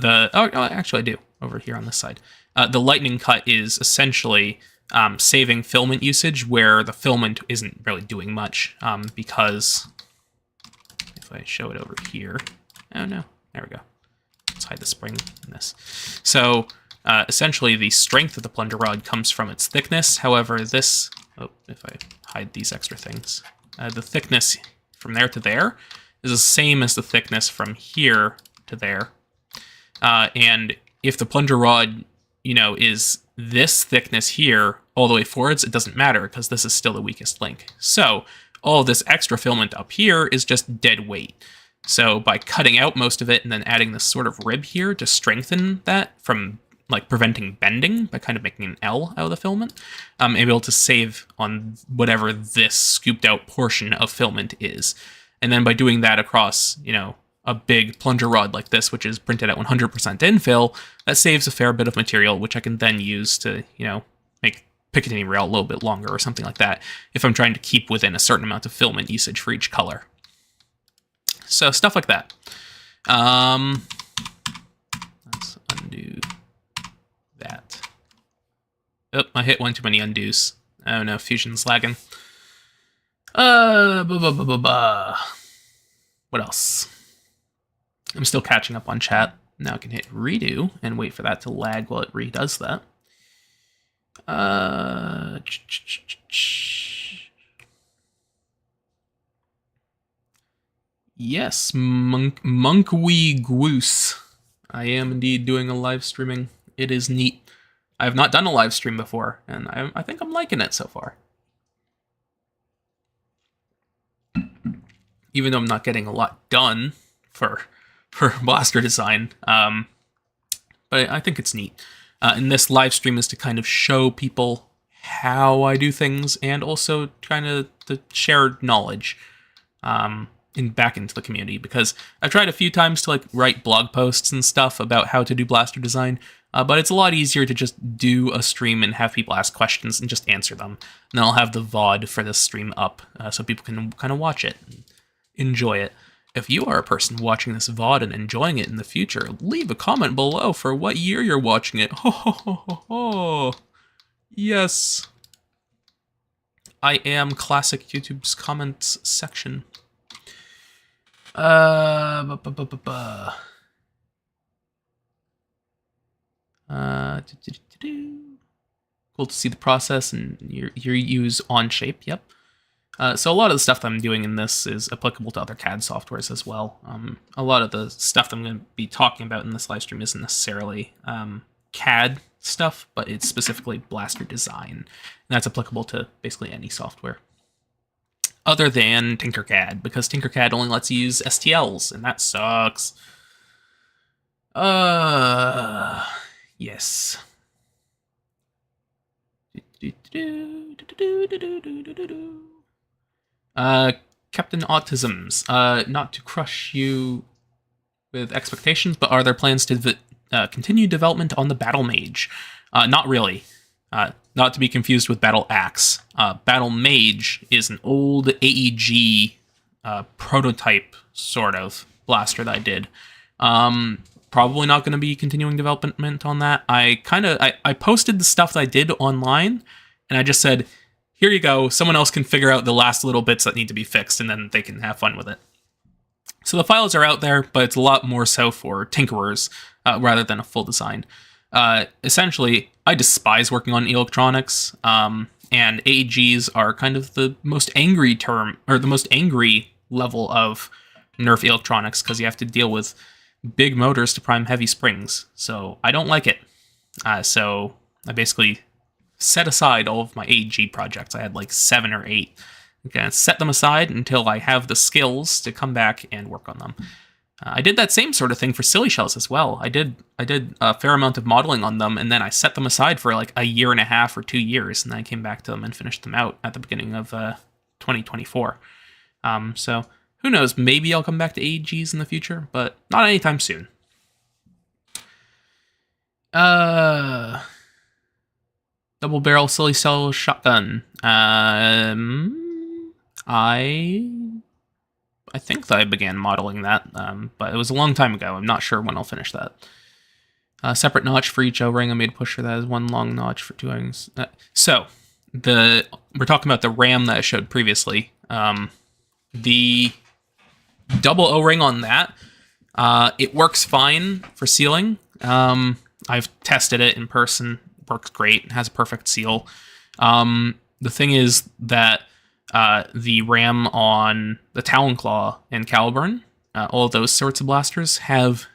actually I do over here on this side. The lightning cut is essentially saving filament usage where the filament isn't really doing much because if I show it over here, oh no, there we go. Let's hide the spring in this. So essentially the strength of the plunger rod comes from its thickness. However, this, if I hide these extra things, the thickness from there to there is the same as the thickness from here to there. And if the plunger rod, is this thickness here all the way forwards, it doesn't matter because this is still the weakest link. So all this extra filament up here is just dead weight. So by cutting out most of it and then adding this sort of rib here to strengthen that from like preventing bending by kind of making an L out of the filament, I'm able to save on whatever this scooped out portion of filament is. And then by doing that across, a big plunger rod like this, which is printed at 100% infill, that saves a fair bit of material, which I can then use to, make Picatinny rail a little bit longer or something like that, if I'm trying to keep within a certain amount of filament usage for each color. So stuff like that. Let's undo that. Oh, I hit one too many undos. Oh no, Fusion's lagging. What else? I'm still catching up on chat. Now I can hit redo and wait for that to lag while it redoes that. Yes, Monkwee Goose. I am indeed doing a live streaming. It is neat. I have not done a live stream before, and I think I'm liking it so far. Even though I'm not getting a lot done for blaster design, but I think it's neat. And this live stream is to kind of show people how I do things and also kind of to share knowledge back into the community, because I've tried a few times to write blog posts and stuff about how to do blaster design, but it's a lot easier to just do a stream and have people ask questions and just answer them. And then I'll have the VOD for this stream up so people can kind of watch it and enjoy it. If you are a person watching this VOD and enjoying it in the future, leave a comment below for what year you're watching it. Ho ho ho ho ho. Yes. I am classic YouTube's comments section. Cool to see the process and your use Onshape, yep. So a lot of the stuff that I'm doing in this is applicable to other CAD softwares as well. A lot of the stuff that I'm going to be talking about in this live stream isn't necessarily CAD stuff, but it's specifically blaster design. And that's applicable to basically any software. Other than Tinkercad, because Tinkercad only lets you use STLs, and that sucks. Yes. Captain Autisms, not to crush you with expectations, but are there plans to continue development on the Battle Mage? Not really. Not to be confused with Battle Axe. Battle Mage is an old AEG prototype, sort of, blaster that I did. Probably not going to be continuing development on that. I posted the stuff that I did online, and I just said, here you go, someone else can figure out the last little bits that need to be fixed, and then they can have fun with it. So the files are out there, but it's a lot more so for tinkerers rather than a full design. Essentially, I despise working on electronics, and AEGs are kind of the most angry term, or the most angry level of Nerf electronics, because you have to deal with big motors to prime heavy springs. So I don't like it. So I basically set aside all of my AEG projects. I had like 7 or 8. I'm gonna set them aside until I have the skills to come back and work on them. I did that same sort of thing for silly shells as well. I did a fair amount of modeling on them, and then I set them aside for like a year and a half or 2 years, and then I came back to them and finished them out at the beginning of 2024. So who knows? Maybe I'll come back to AEGs in the future, but not anytime soon. Double barrel silly shell shotgun. I think that I began modeling that, but it was a long time ago. I'm not sure when I'll finish that. Separate notch for each O-ring. I made a pusher that has one long notch for 2 O-rings. So, we're talking about the RAM that I showed previously. The double O-ring on that, it works fine for sealing. I've tested it in person. It works great. It has a perfect seal. The thing is that the RAM on the Talon Claw and Caliburn, all of those sorts of blasters, have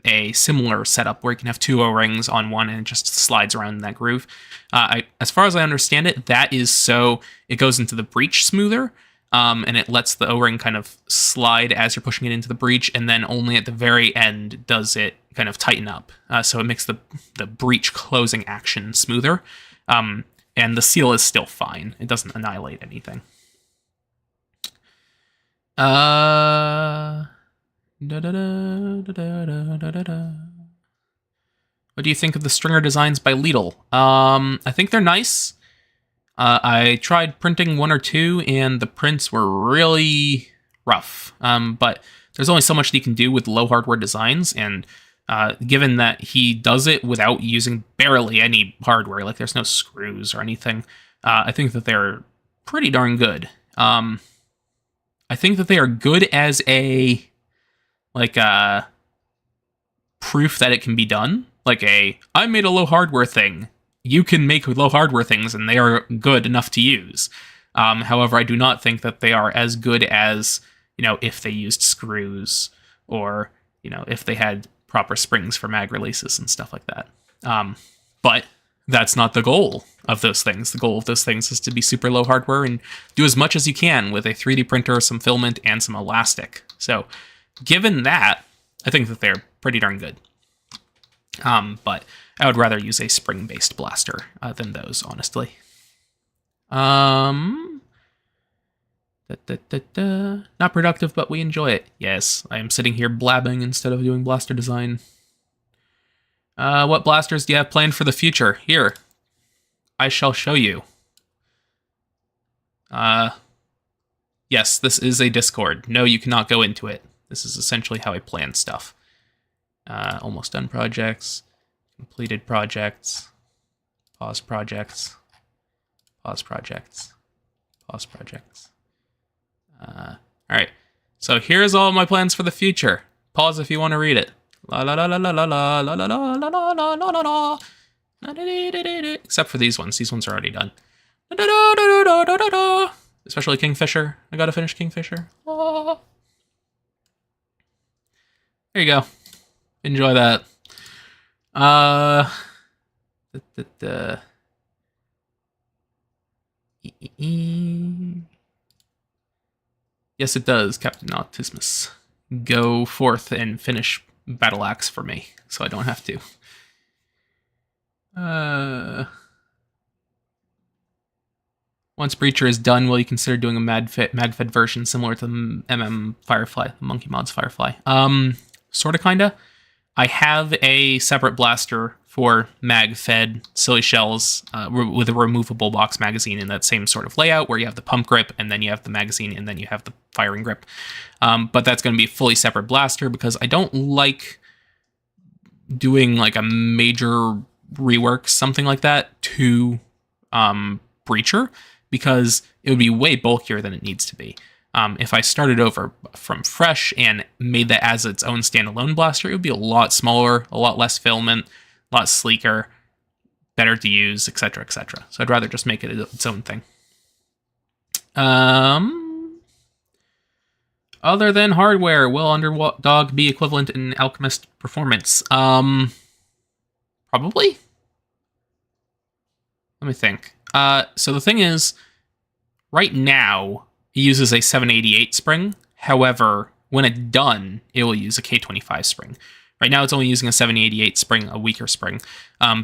a similar setup where you can have 2 O-rings on one and it just slides around in that groove. As far as I understand it, that is so it goes into the breach smoother, and it lets the O-ring kind of slide as you're pushing it into the breach, and then only at the very end does it kind of tighten up. So it makes the breach closing action smoother, and the seal is still fine. It doesn't annihilate anything. What do you think of the stringer designs by Lidl? I think they're nice. I tried printing 1 or 2, and the prints were really rough. But there's only so much that you can do with low hardware designs, and given that he does it without using barely any hardware, like there's no screws or anything, I think that they're pretty darn good. I think that they are good as a proof that it can be done. I made a low hardware thing. You can make low hardware things, and they are good enough to use. However, I do not think that they are as good as, if they used screws, or, if they had proper springs for mag releases and stuff like that. But that's not the goal of those things. The goal of those things is to be super low hardware and do as much as you can with a 3D printer, some filament, and some elastic. So, given that, I think that they're pretty darn good. But I would rather use a spring-based blaster than those, honestly. Not productive, but we enjoy it. Yes, I am sitting here blabbing instead of doing blaster design. What blasters do you have planned for the future? Here, I shall show you. Yes, this is a Discord. No, you cannot go into it. This is essentially how I plan stuff. Almost done projects, completed projects, pause projects, pause projects, pause projects. Alright, so here's all my plans for the future. Pause if you want to read it. La la la la la la la la la la la la la la la. Except for these ones. These ones are already done. Especially Kingfisher. I gotta finish Kingfisher. There you go. Enjoy that. Yes, it does, Captain Optimus. Go forth and finish Battle Axe for me, so I don't have to. Once Breacher is done, will you consider doing a MagFed version similar to the Firefly, Monkey Mods Firefly? Sorta, kinda. I have a separate blaster for mag-fed silly shells with a removable box magazine in that same sort of layout where you have the pump grip and then you have the magazine and then you have the firing grip. But that's going to be a fully separate blaster because I don't like doing like a major rework, something like that, to Breacher because it would be way bulkier than it needs to be. If I started over from fresh and made that as its own standalone blaster, it would be a lot smaller, a lot less filament, a lot sleeker, better to use, etc., etc. So I'd rather just make it its own thing. Other than hardware, will Underdog be equivalent in Alchemist performance? Probably. Let me think. So the thing is, right now, it uses a 788 spring. However, when it's done, it will use a K25 spring. Right now, it's only using a 788 spring, a weaker spring,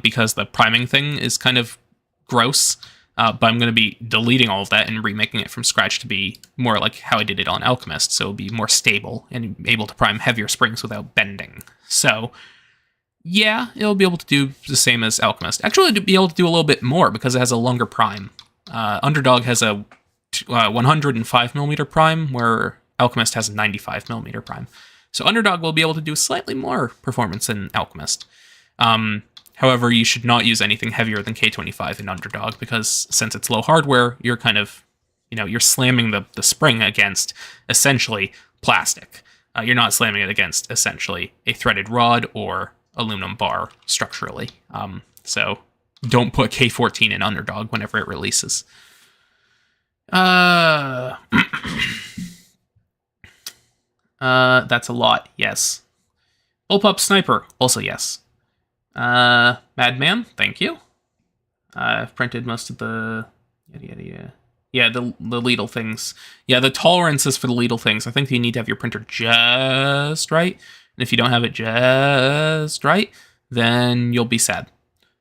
because the priming thing is kind of gross. But I'm going to be deleting all of that and remaking it from scratch to be more like how I did it on Alchemist, so it'll be more stable and able to prime heavier springs without bending. So, yeah, it'll be able to do the same as Alchemist. Actually, it'll be able to do a little bit more because it has a longer prime. Underdog has a 105mm prime, where Alchemist has a 95mm prime. So Underdog will be able to do slightly more performance than Alchemist. However, you should not use anything heavier than K25 in Underdog, because since it's low hardware, you're kind of, you're slamming the spring against essentially plastic. You're not slamming it against essentially a threaded rod or aluminum bar structurally. So don't put K14 in Underdog whenever it releases. That's a lot, yes. Bullpup Sniper, also yes. Madman, thank you. I've printed most of the yeah, the ladle things. Yeah, the tolerances for the ladle things. I think you need to have your printer just right. And if you don't have it just right, then you'll be sad.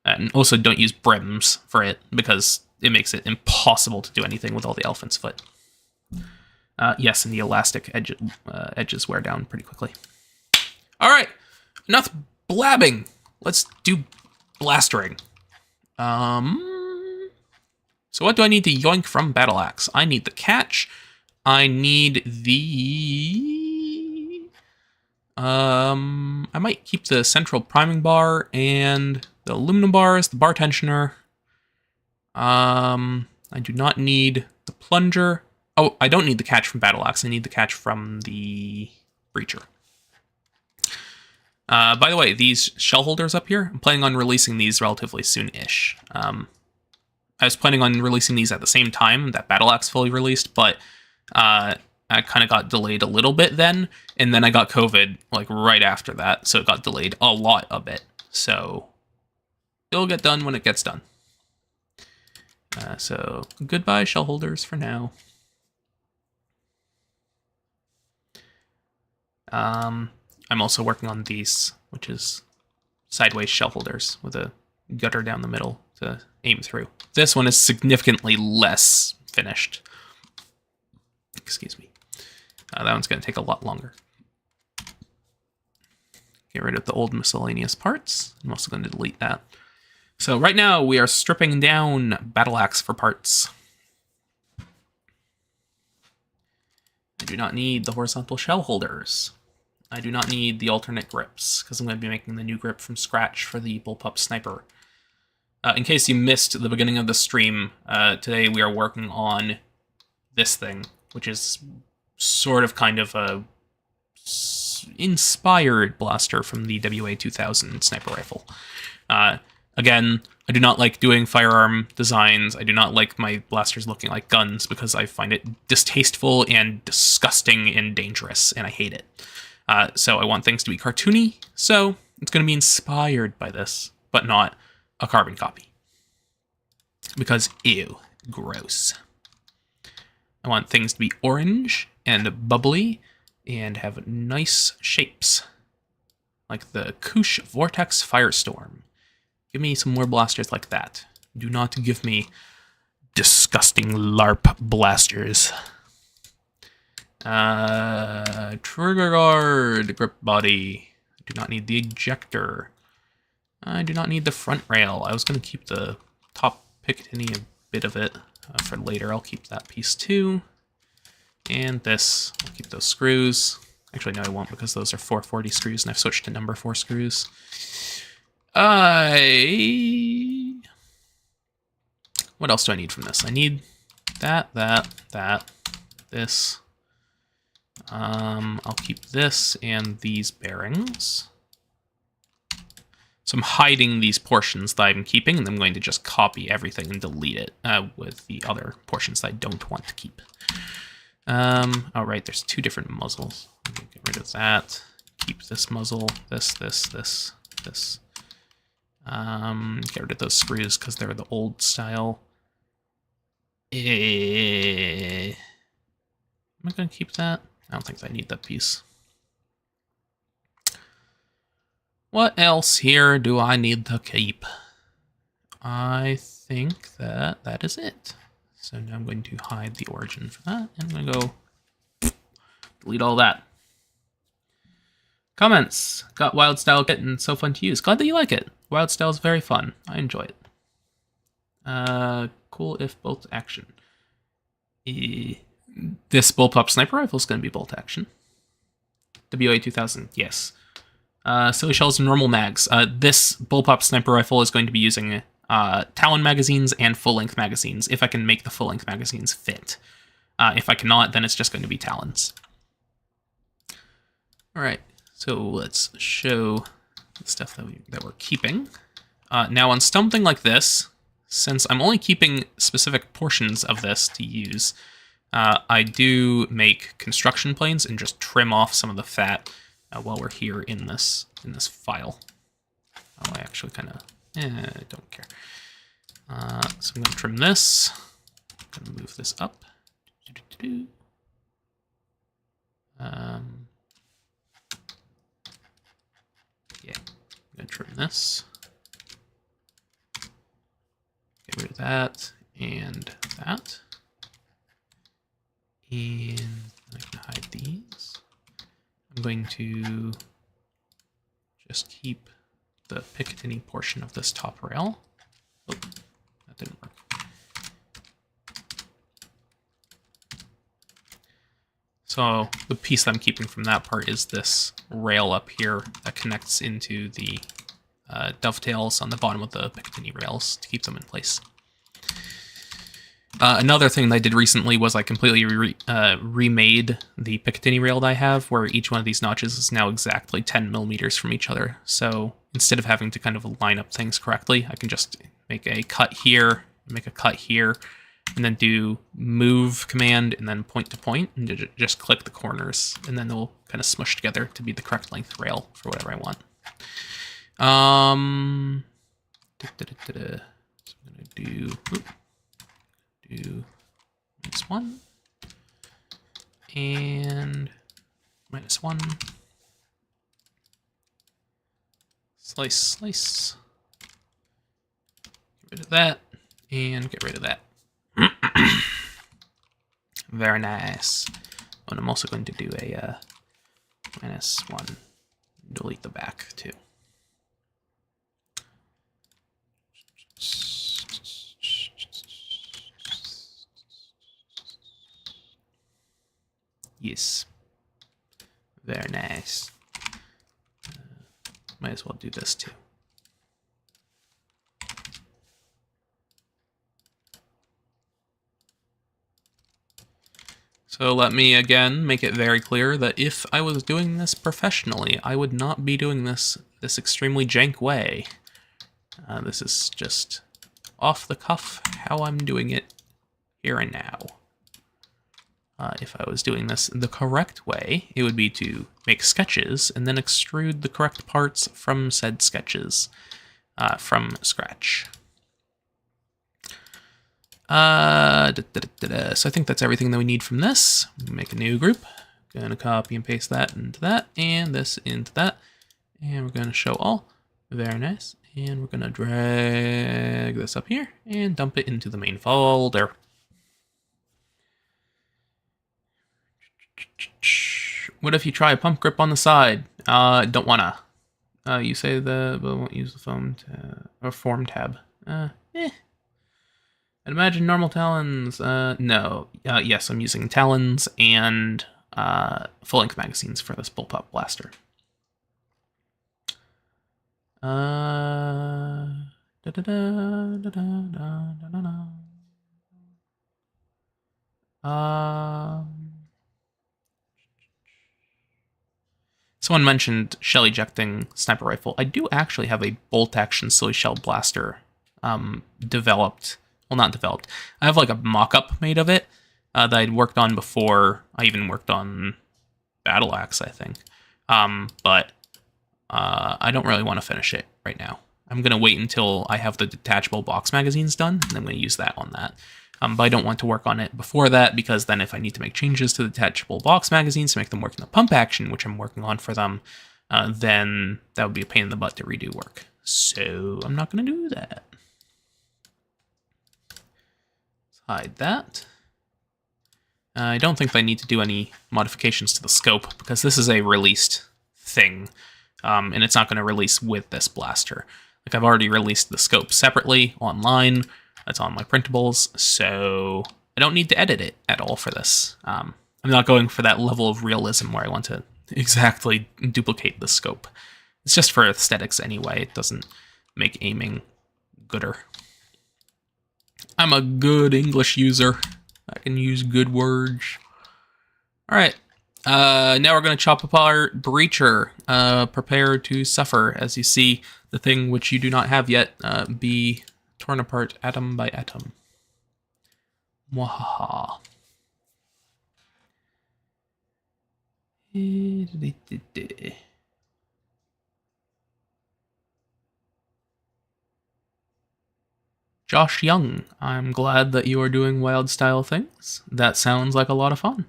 And also don't use brims for it, because it makes it impossible to do anything with all the elephant's foot. Yes, and the elastic edges wear down pretty quickly. All right, enough blabbing. Let's do blastering. So what do I need to yoink from Battle Axe? I need the catch. I need the... I might keep the central priming bar and the aluminum bars, the bar tensioner. I do not need the plunger. Oh, I don't need the catch from Battle Axe. I need the catch from the breacher. By the way, these shell holders up here, I'm planning on releasing these relatively soon-ish. I was planning on releasing these at the same time that Battle Axe fully released, but I kind of got delayed a little bit then, and then I got COVID like right after that, so it got delayed a lot a bit. So it'll get done when it gets done. So goodbye shell holders for now. I'm also working on these, which is sideways shell holders with a gutter down the middle to aim through. This one is significantly less finished. Excuse me. That one's going to take a lot longer. Get rid of the old miscellaneous parts. I'm also going to delete that. So right now we are stripping down Battle Axe for parts. I do not need the horizontal shell holders. I do not need the alternate grips, because I'm going to be making the new grip from scratch for the Bullpup Sniper. In case you missed the beginning of the stream, today we are working on this thing, which is sort of kind of a inspired blaster from the WA2000 sniper rifle. Again, I do not like doing firearm designs. I do not like my blasters looking like guns, because I find it distasteful and disgusting and dangerous, and I hate it. So I want things to be cartoony, so it's going to be inspired by this, but not a carbon copy. Because, ew, gross. I want things to be orange and bubbly and have nice shapes. Like the Koosh Vortex Firestorm. Give me some more blasters like that. Do not give me disgusting LARP blasters. Trigger guard, grip body. I do not need the ejector. I do not need the front rail. I was going to keep the top Picatinny, a bit of it, for later. I'll keep that piece too. And this, I'll keep those screws. Actually, no, I won't, because those are 440 screws, and I've switched to number 4 screws. What else do I need from this? I need that, this. I'll keep this and these bearings. So I'm hiding these portions that I'm keeping, and I'm going to just copy everything and delete it with the other portions that I don't want to keep. Oh, right, there's two different muzzles. Get rid of that. Keep this muzzle, this. Get rid of those screws because they're the old style. Am I going to keep that? I don't think I need that piece. What else here do I need to keep? I think that that is it. So now I'm going to hide the origin for that, and I'm going to go delete all that. Comments. Got Wild Style kit and so fun to use. Glad that you like it. Wild Style is very fun. I enjoy it. Cool if bolt action. This Bullpup sniper rifle is going to be bolt action. WA2000, yes. Silly shells and normal mags. This Bullpup sniper rifle is going to be using Talon magazines and full-length magazines, if I can make the full-length magazines fit. If I cannot, then it's just going to be Talons. Alright, so let's show the stuff that we're keeping. Now on something like this, since I'm only keeping specific portions of this to use, I do make construction planes and just trim off some of the fat while we're here in this file. Oh, I actually kind of don't care. So I'm going to trim this. I'm going to move this up. Yeah, I'm going to trim this. Get rid of that and that. And I can hide these. I'm going to just keep the Picatinny portion of this top rail. Oh, that didn't work. So the piece that I'm keeping from that part is this rail up here that connects into the dovetails on the bottom of the Picatinny rails to keep them in place. Another thing that I did recently was I completely remade the Picatinny rail that I have, where each one of these notches is now exactly 10 millimeters from each other. So instead of having to kind of line up things correctly, I can just make a cut here, make a cut here, and then do move command and then point to point, and just click the corners, and then they'll kind of smush together to be the correct length rail for whatever I want. So I'm gonna do -1 and -1. Slice, slice. Get rid of that and get rid of that. Very nice. Oh, and I'm also going to do a -1. Delete the back too. Yes. Very nice. Might as well do this too. So let me again make it very clear that if I was doing this professionally, I would not be doing this extremely jank way. This is just off the cuff how I'm doing it here and now. If I was doing this the correct way, it would be to make sketches and then extrude the correct parts from said sketches from scratch. So I think that's everything that we need from this. Make a new group. Gonna copy and paste that into that, and this into that. And we're gonna show all. Very nice. And we're gonna drag this up here and dump it into the main folder. What if you try a pump grip on the side? Don't wanna. You say but won't use the foam tab or form tab. I'd imagine normal talons. No. Yes, I'm using talons and full-length magazines for this Bullpup blaster. Someone mentioned shell ejecting sniper rifle. I do actually have a bolt action silly shell blaster developed. Well, not developed. I have like a mock-up made of it that I'd worked on before I even worked on Battle Axe, I think. But I don't really want to finish it right now. I'm going to wait until I have the detachable box magazines done, and I'm going to use that on that. But I don't want to work on it before that, because then if I need to make changes to the detachable box magazines to make them work in the pump action, which I'm working on for them, then that would be a pain in the butt to redo work. So I'm not going to do that. Let's hide that. I don't think I need to do any modifications to the scope, because this is a released thing, and it's not going to release with this blaster. Like, I've already released the scope separately online. That's on my printables, so I don't need to edit it at all for this. I'm not going for that level of realism where I want to exactly duplicate the scope. It's just for aesthetics anyway. It doesn't make aiming gooder. I'm a good English user. I can use good words. All right. Now we're going to chop apart Breacher. Prepare to suffer as you see the thing which you do not have yet be torn apart atom by atom. Mwahaha. Josh Young, I'm glad that you are doing wild style things. That sounds like a lot of fun.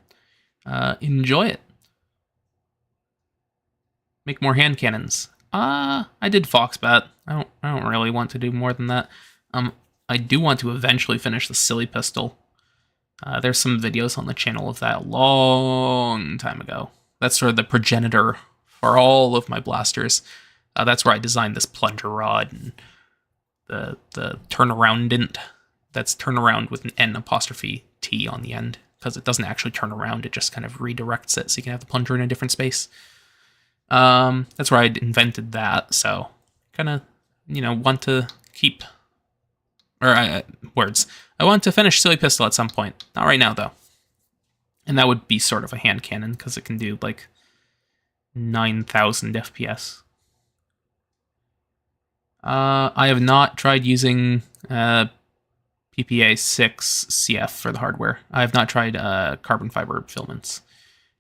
Enjoy it. Make more hand cannons. I did Foxbat. I don't really want to do more than that. I do want to eventually finish the silly pistol. There's some videos on the channel of that a long time ago. That's sort of the progenitor for all of my blasters. That's where I designed this plunger rod and the turnaround didn't. That's turnaround with an N apostrophe T on the end, because it doesn't actually turn around, it just kind of redirects it so you can have the plunger in a different space. That's where I invented that, so kind of, want to keep, I want to finish Silly Pistol at some point. Not right now, though. And that would be sort of a hand cannon, because it can do, like, 9,000 FPS. I have not tried using PPA 6 CF for the hardware. I have not tried carbon fiber filaments.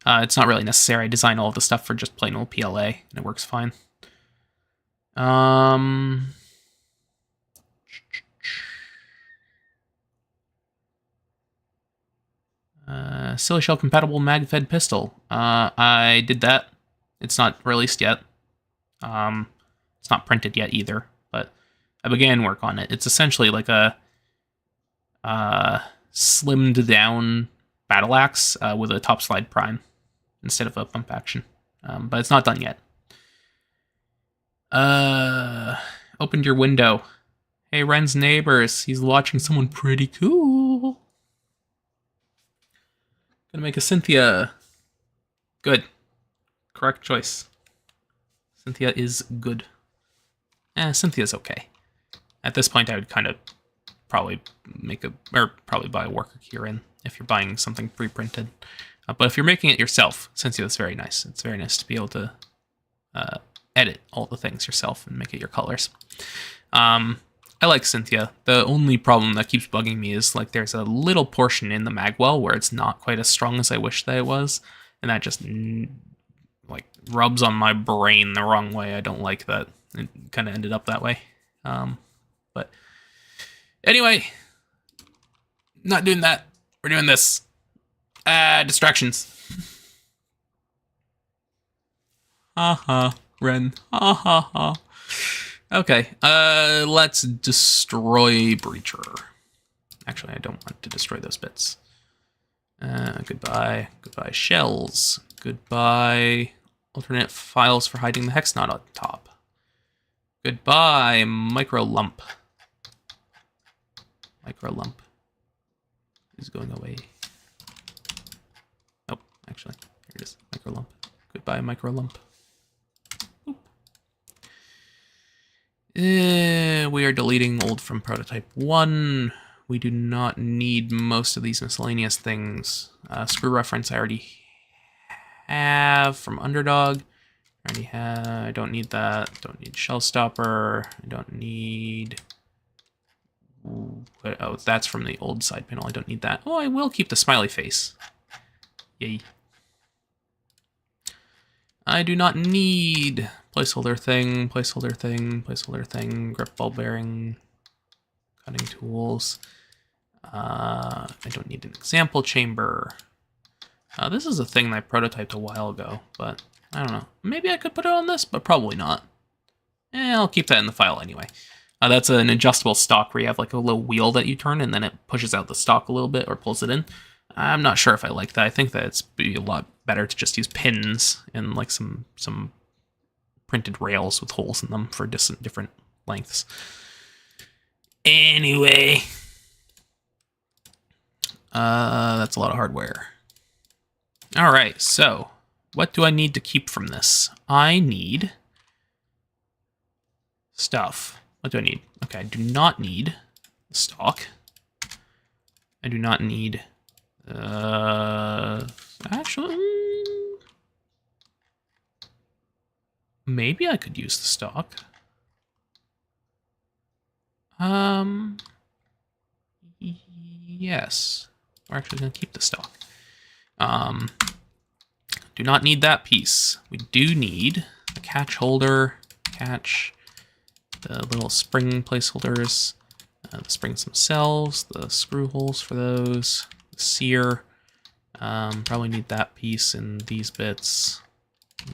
It's not really necessary. I design all of the stuff for just plain old PLA, and it works fine. Silly shell compatible mag-fed pistol. I did that. It's not released yet. It's not printed yet either, but I began work on it. It's essentially like a slimmed down battle axe with a top slide prime instead of a pump action. But it's not done yet. Opened your window. Hey, Ren's neighbors. He's watching someone pretty cool. Gonna make a Cynthia. Good. Correct choice. Cynthia is good. Cynthia's okay. At this point, I would kind of probably probably buy a worker keyrin if you're buying something pre-printed. But if you're making it yourself, Cynthia's very nice. It's very nice to be able to edit all the things yourself and make it your colors. I like Cynthia. The only problem that keeps bugging me is like there's a little portion in the magwell where it's not quite as strong as I wish that it was, and that just like rubs on my brain the wrong way. I don't like that. It kind of ended up that way. But anyway, not doing that. We're doing this. Distractions. Ha, Ren. Ha. Okay, let's destroy Breacher. Actually, I don't want to destroy those bits. Goodbye shells. Goodbye alternate files for hiding the hex knot on top. Goodbye micro lump. Micro lump is going away. Oh, actually, here it is. Micro lump. Goodbye micro lump. We are deleting old from prototype 1. We do not need most of these miscellaneous things. Screw reference I already have from Underdog. I don't need that. Don't need shell stopper. I don't need... Oh, that's from the old side panel. I don't need that. Oh, I will keep the smiley face. Yay. I do not need placeholder thing, placeholder thing, placeholder thing, grip ball bearing, cutting tools. I don't need an example chamber. This is a thing that I prototyped a while ago, but I don't know. Maybe I could put it on this, but probably not. I'll keep that in the file anyway. That's an adjustable stock where you have like a little wheel that you turn and then it pushes out the stock a little bit or pulls it in. I'm not sure if I like that. I think that it's be a lot better to just use pins and like some printed rails with holes in them for different lengths. Anyway, that's a lot of hardware. All right, so what do I need to keep from this? I need stuff. What do I need? Okay, I do not need stock. I do not need... actually... Maybe I could use the stock. Yes. We're actually going to keep the stock. Do not need that piece. We do need a catch holder, catch, the little spring placeholders, the springs themselves, the screw holes for those, the sear. Probably need that piece and these bits,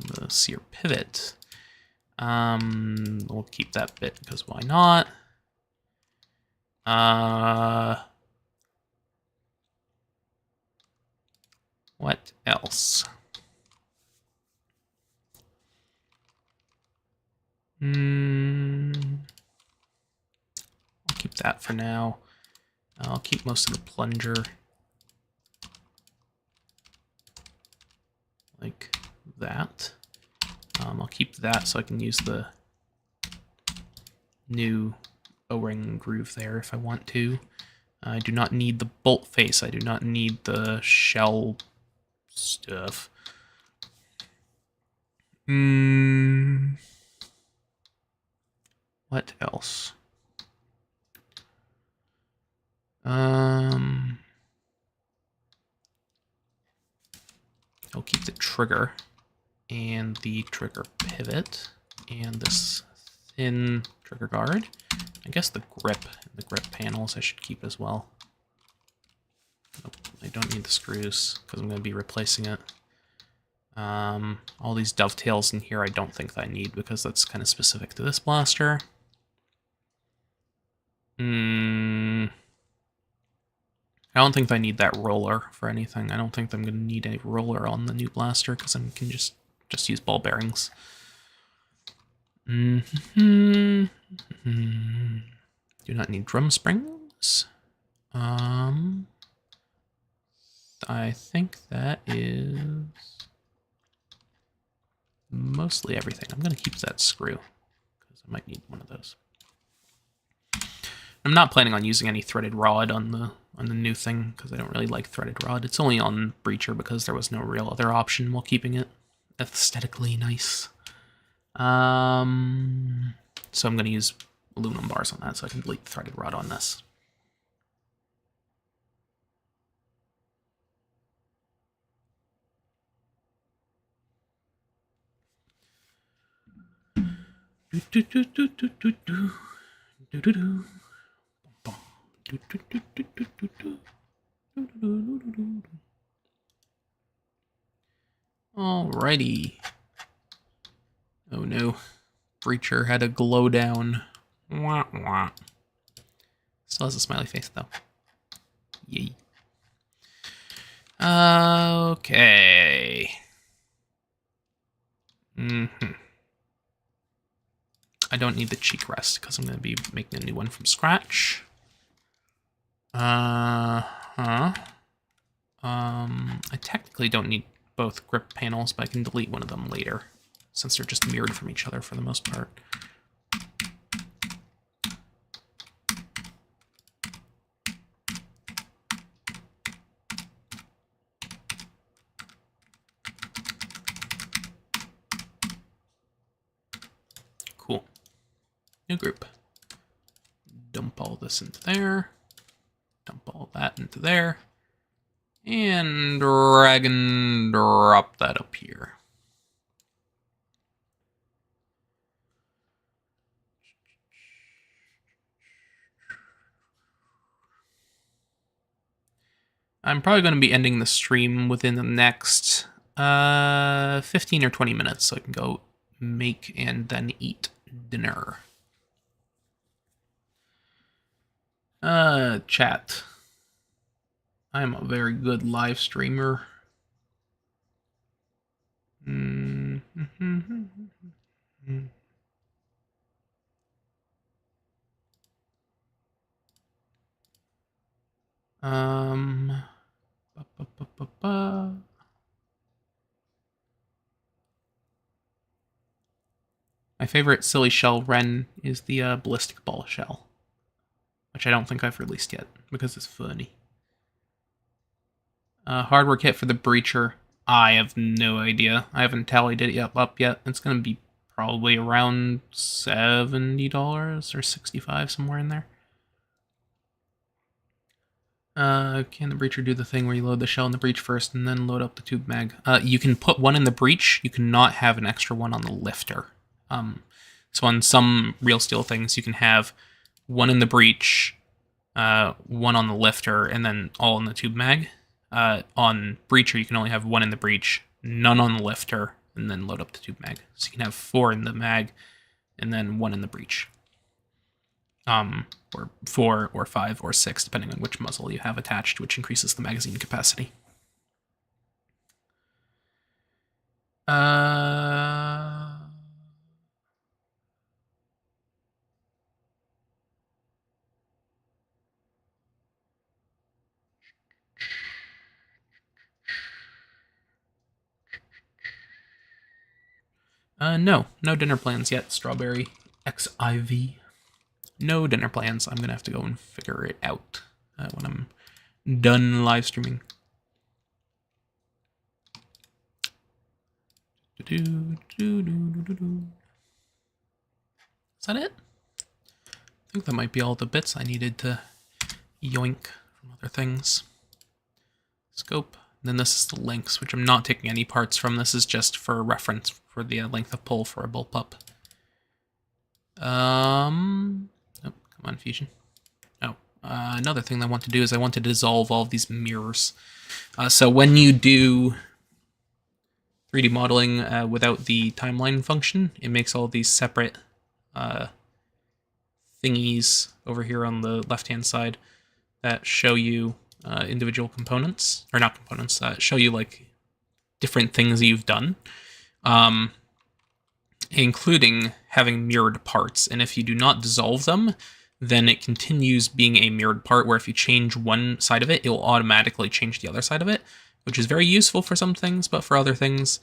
the sear pivot. We'll keep that bit because why not? What else? I'll keep that for now. I'll keep most of the plunger. Like that. I'll keep that so I can use the new O-ring groove there if I want to. I do not need the bolt face. I do not need the shell stuff. What else? I'll keep the trigger and the trigger pivot and this thin trigger guard. I guess the grip panels I should keep as well. Nope, I don't need the screws because I'm going to be replacing it. All these dovetails in here I don't think that I need because that's kind of specific to this blaster. I don't think I need that roller for anything. I don't think I'm going to need a roller on the new blaster because I can just use ball bearings. Do not need drum springs. I think that is mostly everything. I'm going to keep that screw because I might need one of those. I'm not planning on using any threaded rod on the new thing because I don't really like threaded rod. It's only on Breacher because there was no real other option while keeping it aesthetically nice. So I'm going to use aluminum bars on that so I can delete the threaded rod on this. Alrighty. Oh no. Breacher had a glow down. Wah, wah. Still has a smiley face though. Yay. Okay. I don't need the cheek rest because I'm going to be making a new one from scratch. I technically don't need both grip panels, but I can delete one of them later, since they're just mirrored from each other for the most part. New group. Dump all this into there. Dump all that into there. And drag and drop that up here. I'm probably going to be ending the stream within the next 15 or 20 minutes, so I can go make and then eat dinner. Chat. I am a very good live streamer. My favorite silly shell Wren is the ballistic ball shell, which I don't think I've released yet because it's funny. Hardware kit for the breacher. I have no idea. I haven't tallied it up yet. It's going to be probably around $70 or $65, somewhere in there. Can the breacher do the thing where you load the shell in the breech first and then load up the tube mag? You can put one in the breech. You cannot have an extra one on the lifter. So on some real steel things, you can have one in the breech, one on the lifter, and then all in the tube mag. On breacher, you can only have one in the breech, none on the lifter, and then load up the tube mag. So you can have 4 in the mag, and then 1 in the breech. Or 4 or 5 or 6, depending on which muzzle you have attached, which increases the magazine capacity. No dinner plans yet, Strawberry XIV. No dinner plans. I'm gonna have to go and figure it out when I'm done live streaming. Is that it? I think that might be all the bits I needed to yoink from other things. Scope. And then this is the lengths, which I'm not taking any parts from. This is just for reference for the length of pull for a bullpup. Oh, come on, Fusion. Oh, another thing I want to do is I want to dissolve all of these mirrors. So when you do 3D modeling without the timeline function, it makes all these separate thingies over here on the left-hand side that show you individual components, or not components, show you like different things you've done, including having mirrored parts. And if you do not dissolve them, then it continues being a mirrored part, where if you change one side of it, it will automatically change the other side of it, which is very useful for some things, but for other things,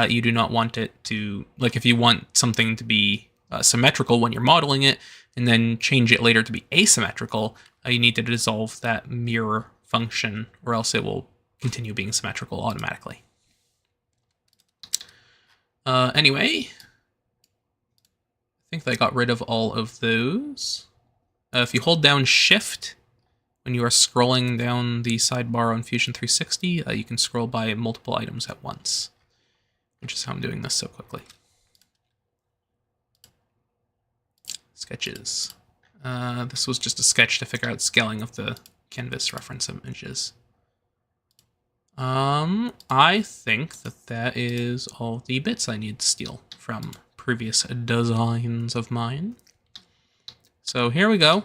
you do not want it to, like if you want something to be symmetrical when you're modeling it, and then change it later to be asymmetrical, you need to dissolve that mirror function, or else it will continue being symmetrical automatically. Anyway, I think I got rid of all of those. If you hold down Shift when you are scrolling down the sidebar on Fusion 360, you can scroll by multiple items at once, which is how I'm doing this so quickly. Sketches. This was just a sketch to figure out scaling of the canvas reference images. I think that is all the bits I need to steal from previous designs of mine. So here we go.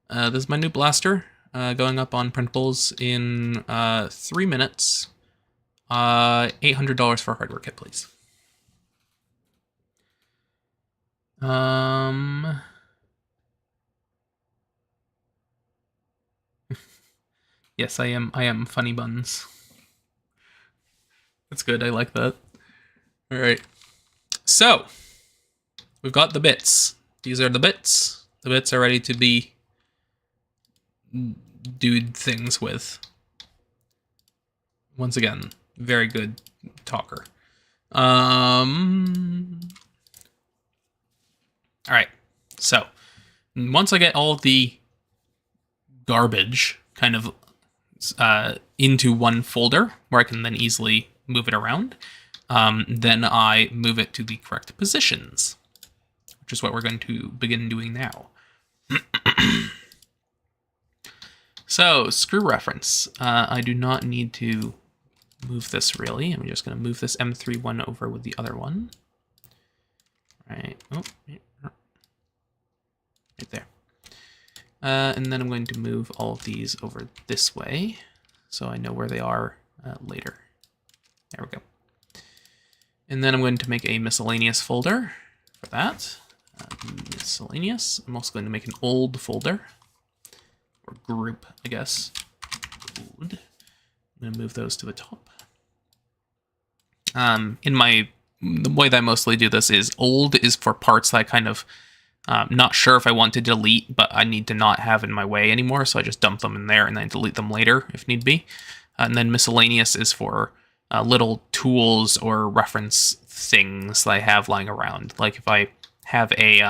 This is my new blaster, going up on printables in 3 minutes. $800 for a hardware kit, please. Yes, I am Funny Buns. That's good, I like that. Alright. So, we've got the bits. These are the bits. The bits are ready to be dude things with. Once again, very good talker. Alright. So once I get all of the garbage kind of into one folder where I can then easily move it around, then I move it to the correct positions, which is what we're going to begin doing now. So, screw reference. I do not need to move this really. I'm just going to move this M3 one over with the other one. Right. Oh, right there. And then I'm going to move all of these over this way so I know where they are later. There we go. And then I'm going to make a miscellaneous folder for that. Miscellaneous. I'm also going to make an old folder, or group, I guess. Old. I'm going to move those to the top. The way that I mostly do this is old is for parts that I kind of not sure if I want to delete, but I need to not have in my way anymore, so I just dump them in there and then delete them later if need be. And then miscellaneous is for little tools or reference things that I have lying around. Like if I have a,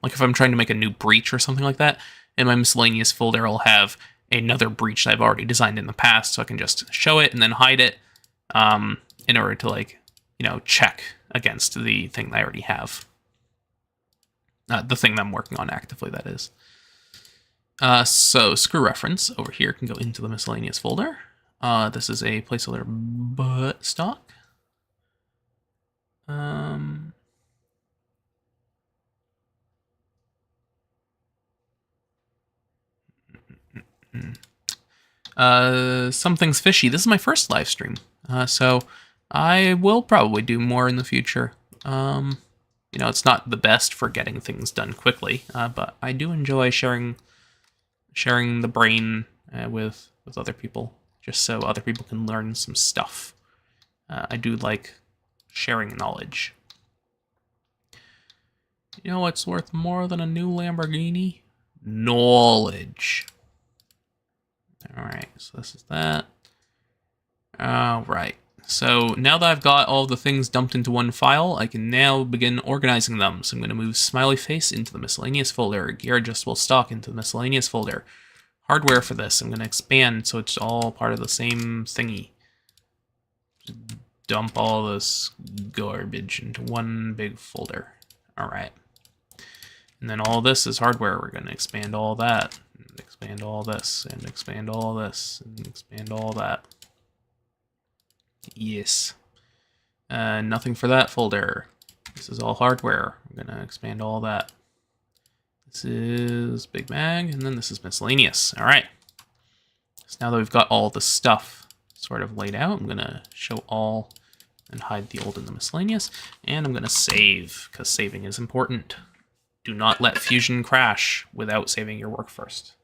like if I'm trying to make a new breach or something like that, in my miscellaneous folder I'll have another breach that I've already designed in the past, so I can just show it and then hide it in order to, like, you know, check against the thing that I already have. The thing that I'm working on actively, that is. So screw reference over here can go into the miscellaneous folder. This is a placeholder butt stock. Something's fishy. This is my first live stream, so I will probably do more in the future. You know, it's not the best for getting things done quickly, but I do enjoy sharing the brain with other people, just so other people can learn some stuff. I do like sharing knowledge. You know what's worth more than a new Lamborghini? Knowledge. Alright, so this is that. Alright, so now that I've got all the things dumped into one file, I can now begin organizing them. So I'm going to move smiley face into the miscellaneous folder, gear adjustable stock into the miscellaneous folder. Hardware for this, I'm going to expand so it's all part of the same thingy. Just dump all this garbage into one big folder. Alright. And then all this is hardware. We're going to expand all that, and expand all this, and expand all this, and expand all that. Yes. Nothing for that folder. This is all hardware. I'm going to expand all that. This is Big Mag, and then this is miscellaneous. All right. So now that we've got all the stuff sort of laid out, I'm going to show all and hide the old and the miscellaneous, and I'm going to save, because saving is important. Do not let Fusion crash without saving your work first.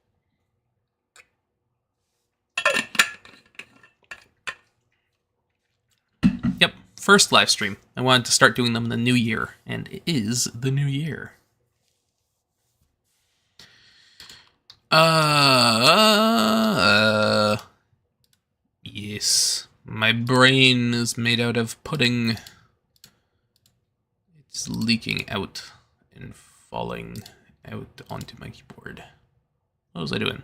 Yep, first live stream. I wanted to start doing them in the new year, and it is the new year. Yes. My brain is made out of pudding. It's leaking out and falling out onto my keyboard. What was I doing?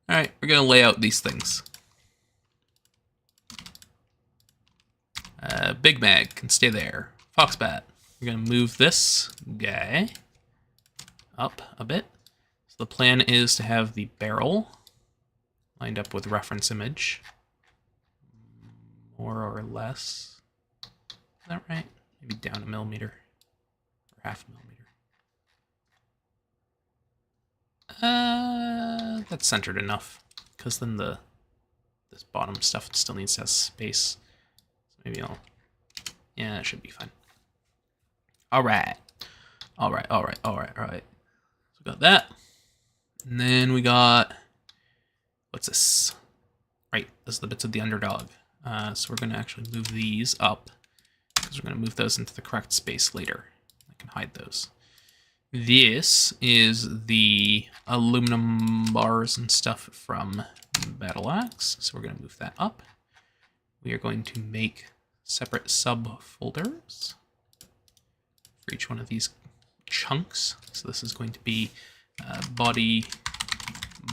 Alright, we're gonna lay out these things. Big Mag can stay there. Foxbat. We're gonna move this guy up a bit. So the plan is to have the barrel lined up with reference image. More or less. Is that right? Maybe down a millimeter. Or half a millimeter. That's centered enough. Because then this bottom stuff still needs to have space. So maybe I'll... Yeah, that should be fine. Alright. Alright. So we got that. And then we got... What's this? Right, this is the bits of the Underdog. So we're going to actually move these up, because we're going to move those into the correct space later. I can hide those. This is the aluminum bars and stuff from Battle Axe, so we're going to move that up. we are going to make separate subfolders for each one of these chunks. So this is going to be body,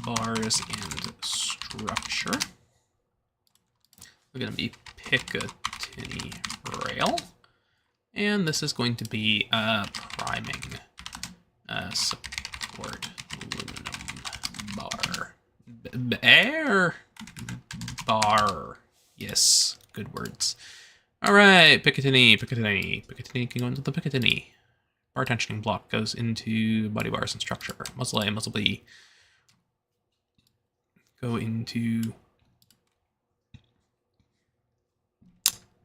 bars, and structure. We're going to be Picatinny rail. And this is going to be priming support aluminum bar. Bar. Yes, good words. All right, Picatinny can go into the Picatinny. Bar tensioning block goes into body, bars, and structure. Muzzle A, muzzle B go into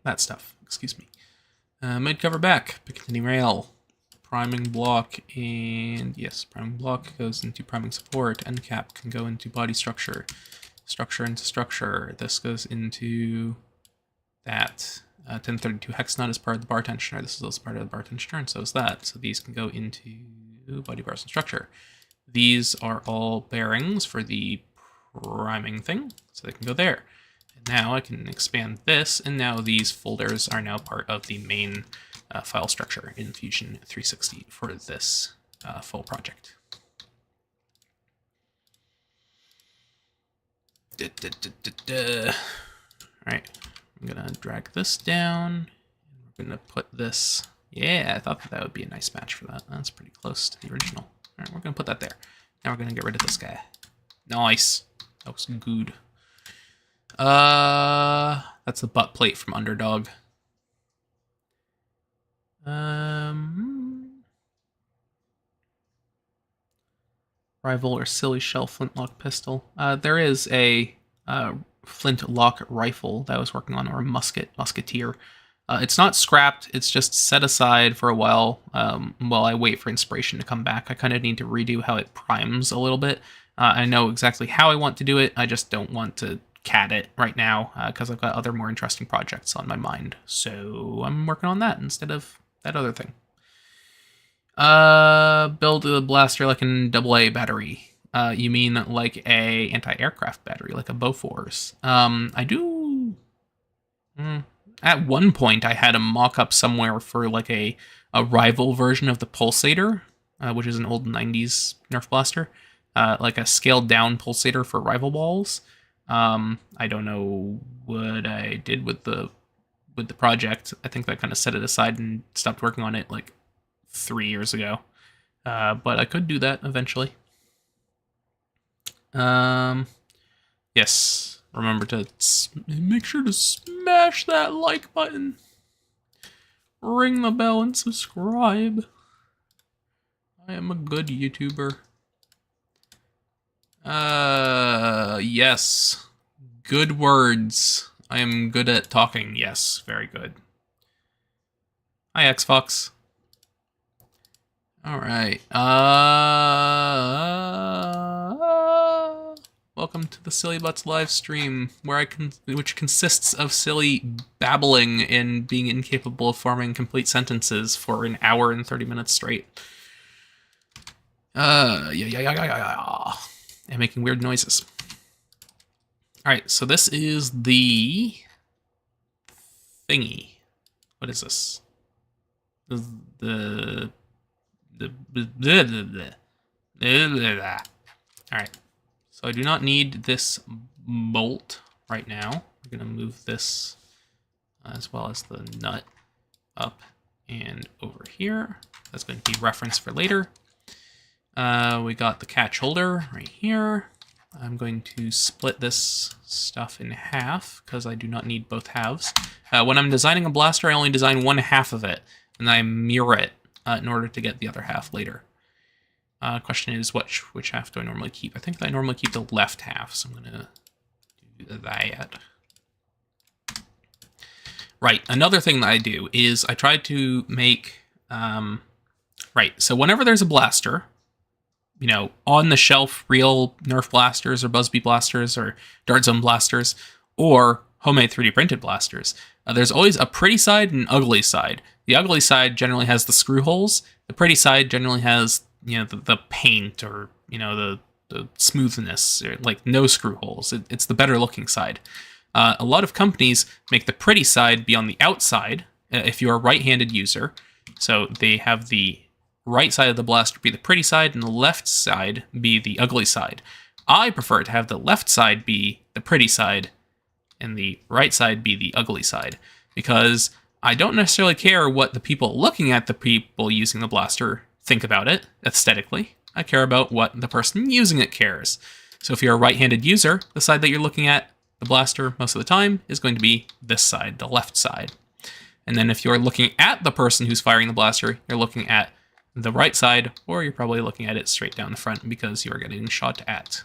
that stuff. Excuse me. Mid cover back, Picatinny rail, priming block, and yes, priming block goes into priming support. End cap can go into body structure, structure into structure. This goes into that. 1032 hex nut is part of the bar tensioner. This is also part of the bar tensioner, and so is that. So these can go into body, bars, and structure. These are all bearings for the priming thing, so they can go there. And now I can expand this, and now these folders are now part of the main file structure in Fusion 360 for this full project. All right. I'm gonna drag this down. We're gonna put this. Yeah, I thought that would be a nice match for that. That's pretty close to the original. All right, we're gonna put that there. Now we're gonna get rid of this guy. Nice. That was good. That's the butt plate from Underdog. Rival or silly shell flintlock pistol. There is a flintlock rifle that I was working on, or a musketeer. It's not scrapped, it's just set aside for a while I wait for inspiration to come back. I kind of need to redo how it primes a little bit. I know exactly how I want to do it, I just don't want to CAD it right now because I've got other more interesting projects on my mind. So I'm working on that instead of that other thing. Build a blaster like an AA battery. You mean like a anti-aircraft battery, like a Bofors? I do. At one point, I had a mock-up somewhere for like a rival version of the Pulsator, which is an old 90s Nerf blaster, like a scaled-down Pulsator for rival balls. I don't know what I did with the project. I think I kind of set it aside and stopped working on it like 3 years ago. But I could do that eventually. Yes, remember to make sure to smash that like button, ring the bell, and subscribe. I am a good YouTuber. Yes, good words. I am good at talking. Yes, very good. Hi, Xfox. All right. Welcome to the Silly Butts live stream, which consists of silly babbling and being incapable of forming complete sentences for an hour and 30 minutes straight. And making weird noises. All right, so this is the thingy. What is this? This is all right. So I do not need this bolt right now. We're gonna move this as well as the nut up and over here. That's going to be reference for later. We got the catch holder right here. I'm going to split this stuff in half because I do not need both halves. When I'm designing a blaster, I only design one half of it, and I mirror it in order to get the other half later. Question is, which half do I normally keep? I think I normally keep the left half, so I'm going to do that. Right, another thing that I do is I try to make... right, so whenever there's a blaster, you know, on the shelf, real Nerf blasters or Busby blasters or Dart Zone blasters or homemade 3D printed blasters, there's always a pretty side and an ugly side. The ugly side generally has the screw holes. The pretty side generally has, you know, the paint or, you know, the smoothness, or like no screw holes. It's the better looking side. A lot of companies make the pretty side be on the outside if you're a right-handed user. So they have the right side of the blaster be the pretty side and the left side be the ugly side. I prefer to have the left side be the pretty side and the right side be the ugly side, because I don't necessarily care what the people looking at the people using the blaster think about it aesthetically. I care about what the person using it cares. So if you're a right-handed user, the side that you're looking at the blaster most of the time is going to be this side, the left side. And then if you're looking at the person who's firing the blaster, you're looking at the right side, or you're probably looking at it straight down the front because you are getting shot at.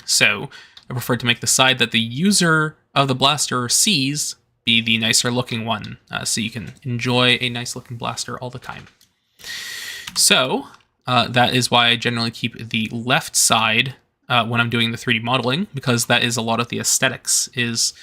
So I prefer to make the side that the user of the blaster sees be the nicer looking one, so you can enjoy a nice looking blaster all the time. So that is why I generally keep the left side when I'm doing the 3D modeling, because that is a lot of the aesthetics, is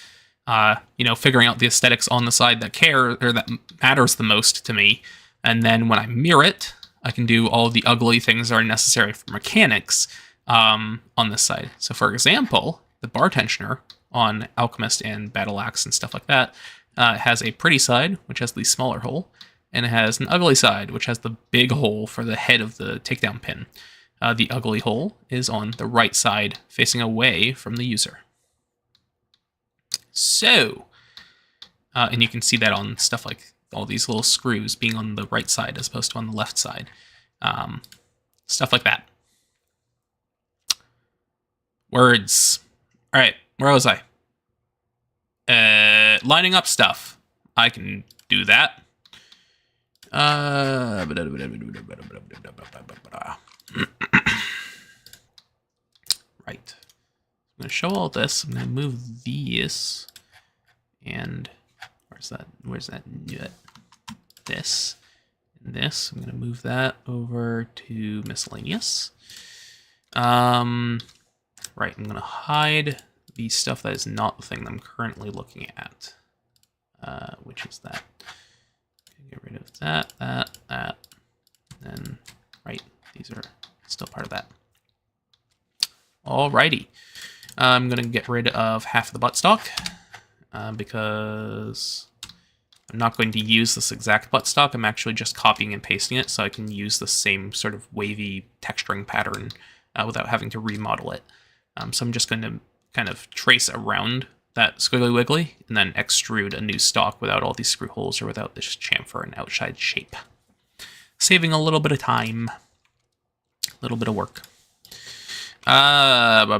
figuring out the aesthetics on the side that matters the most to me. And then when I mirror it, I can do all the ugly things that are necessary for mechanics on this side. So for example, the bar tensioner on Alchemist and Battle Axe and stuff like that has a pretty side, which has the smaller hole, and it has an ugly side, which has the big hole for the head of the takedown pin. The ugly hole is on the right side, facing away from the user. So, and you can see that on stuff like all these little screws being on the right side as opposed to on the left side. Stuff like that. Words. All right, where was I? Lining up stuff. I can do that. Right. I'm going to show all this. I'm going to move these. And where's that? This. And this. I'm going to move that over to miscellaneous. Right, I'm going to hide the stuff that is not the thing that I'm currently looking at, which is that. Get rid of that, and then, right, these are still part of that. Alrighty. I'm going to get rid of half of the buttstock, because I'm not going to use this exact buttstock. I'm actually just copying and pasting it so I can use the same sort of wavy texturing pattern without having to remodel it. So I'm just going to kind of trace around that squiggly wiggly and then extrude a new stock without all these screw holes or without this chamfer and outside shape. Saving a little bit of time. A little bit of work. What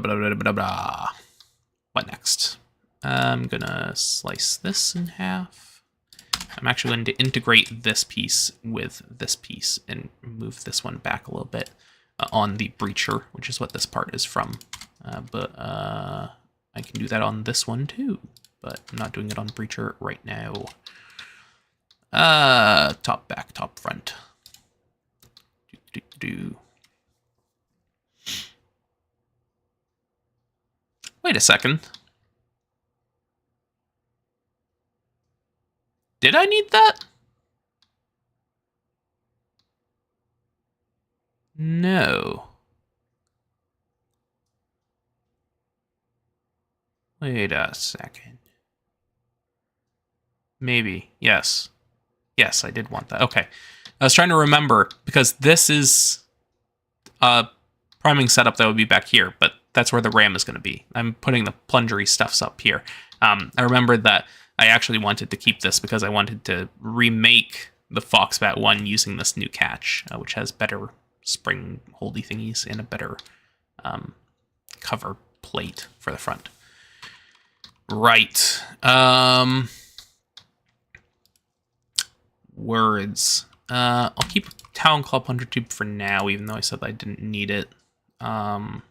next? I'm going to slice this in half. I'm actually going to integrate this piece with this piece and move this one back a little bit on the breacher, which is what this part is from. But I can do that on this one too, but I'm not doing it on breacher right now. Top, back, top, front. Wait a second. Did I need that? No. Wait a second. Maybe. Yes. Yes, I did want that. Okay. I was trying to remember, because this is a priming setup that would be back here, but that's where the RAM is going to be. I'm putting the plungery stuffs up here. I remembered that I actually wanted to keep this because I wanted to remake the Foxbat 1 using this new catch, which has better spring holdy thingies and a better cover plate for the front. Right. Words. I'll keep Town Claw Plunger Tube for now, even though I said I didn't need it. I'm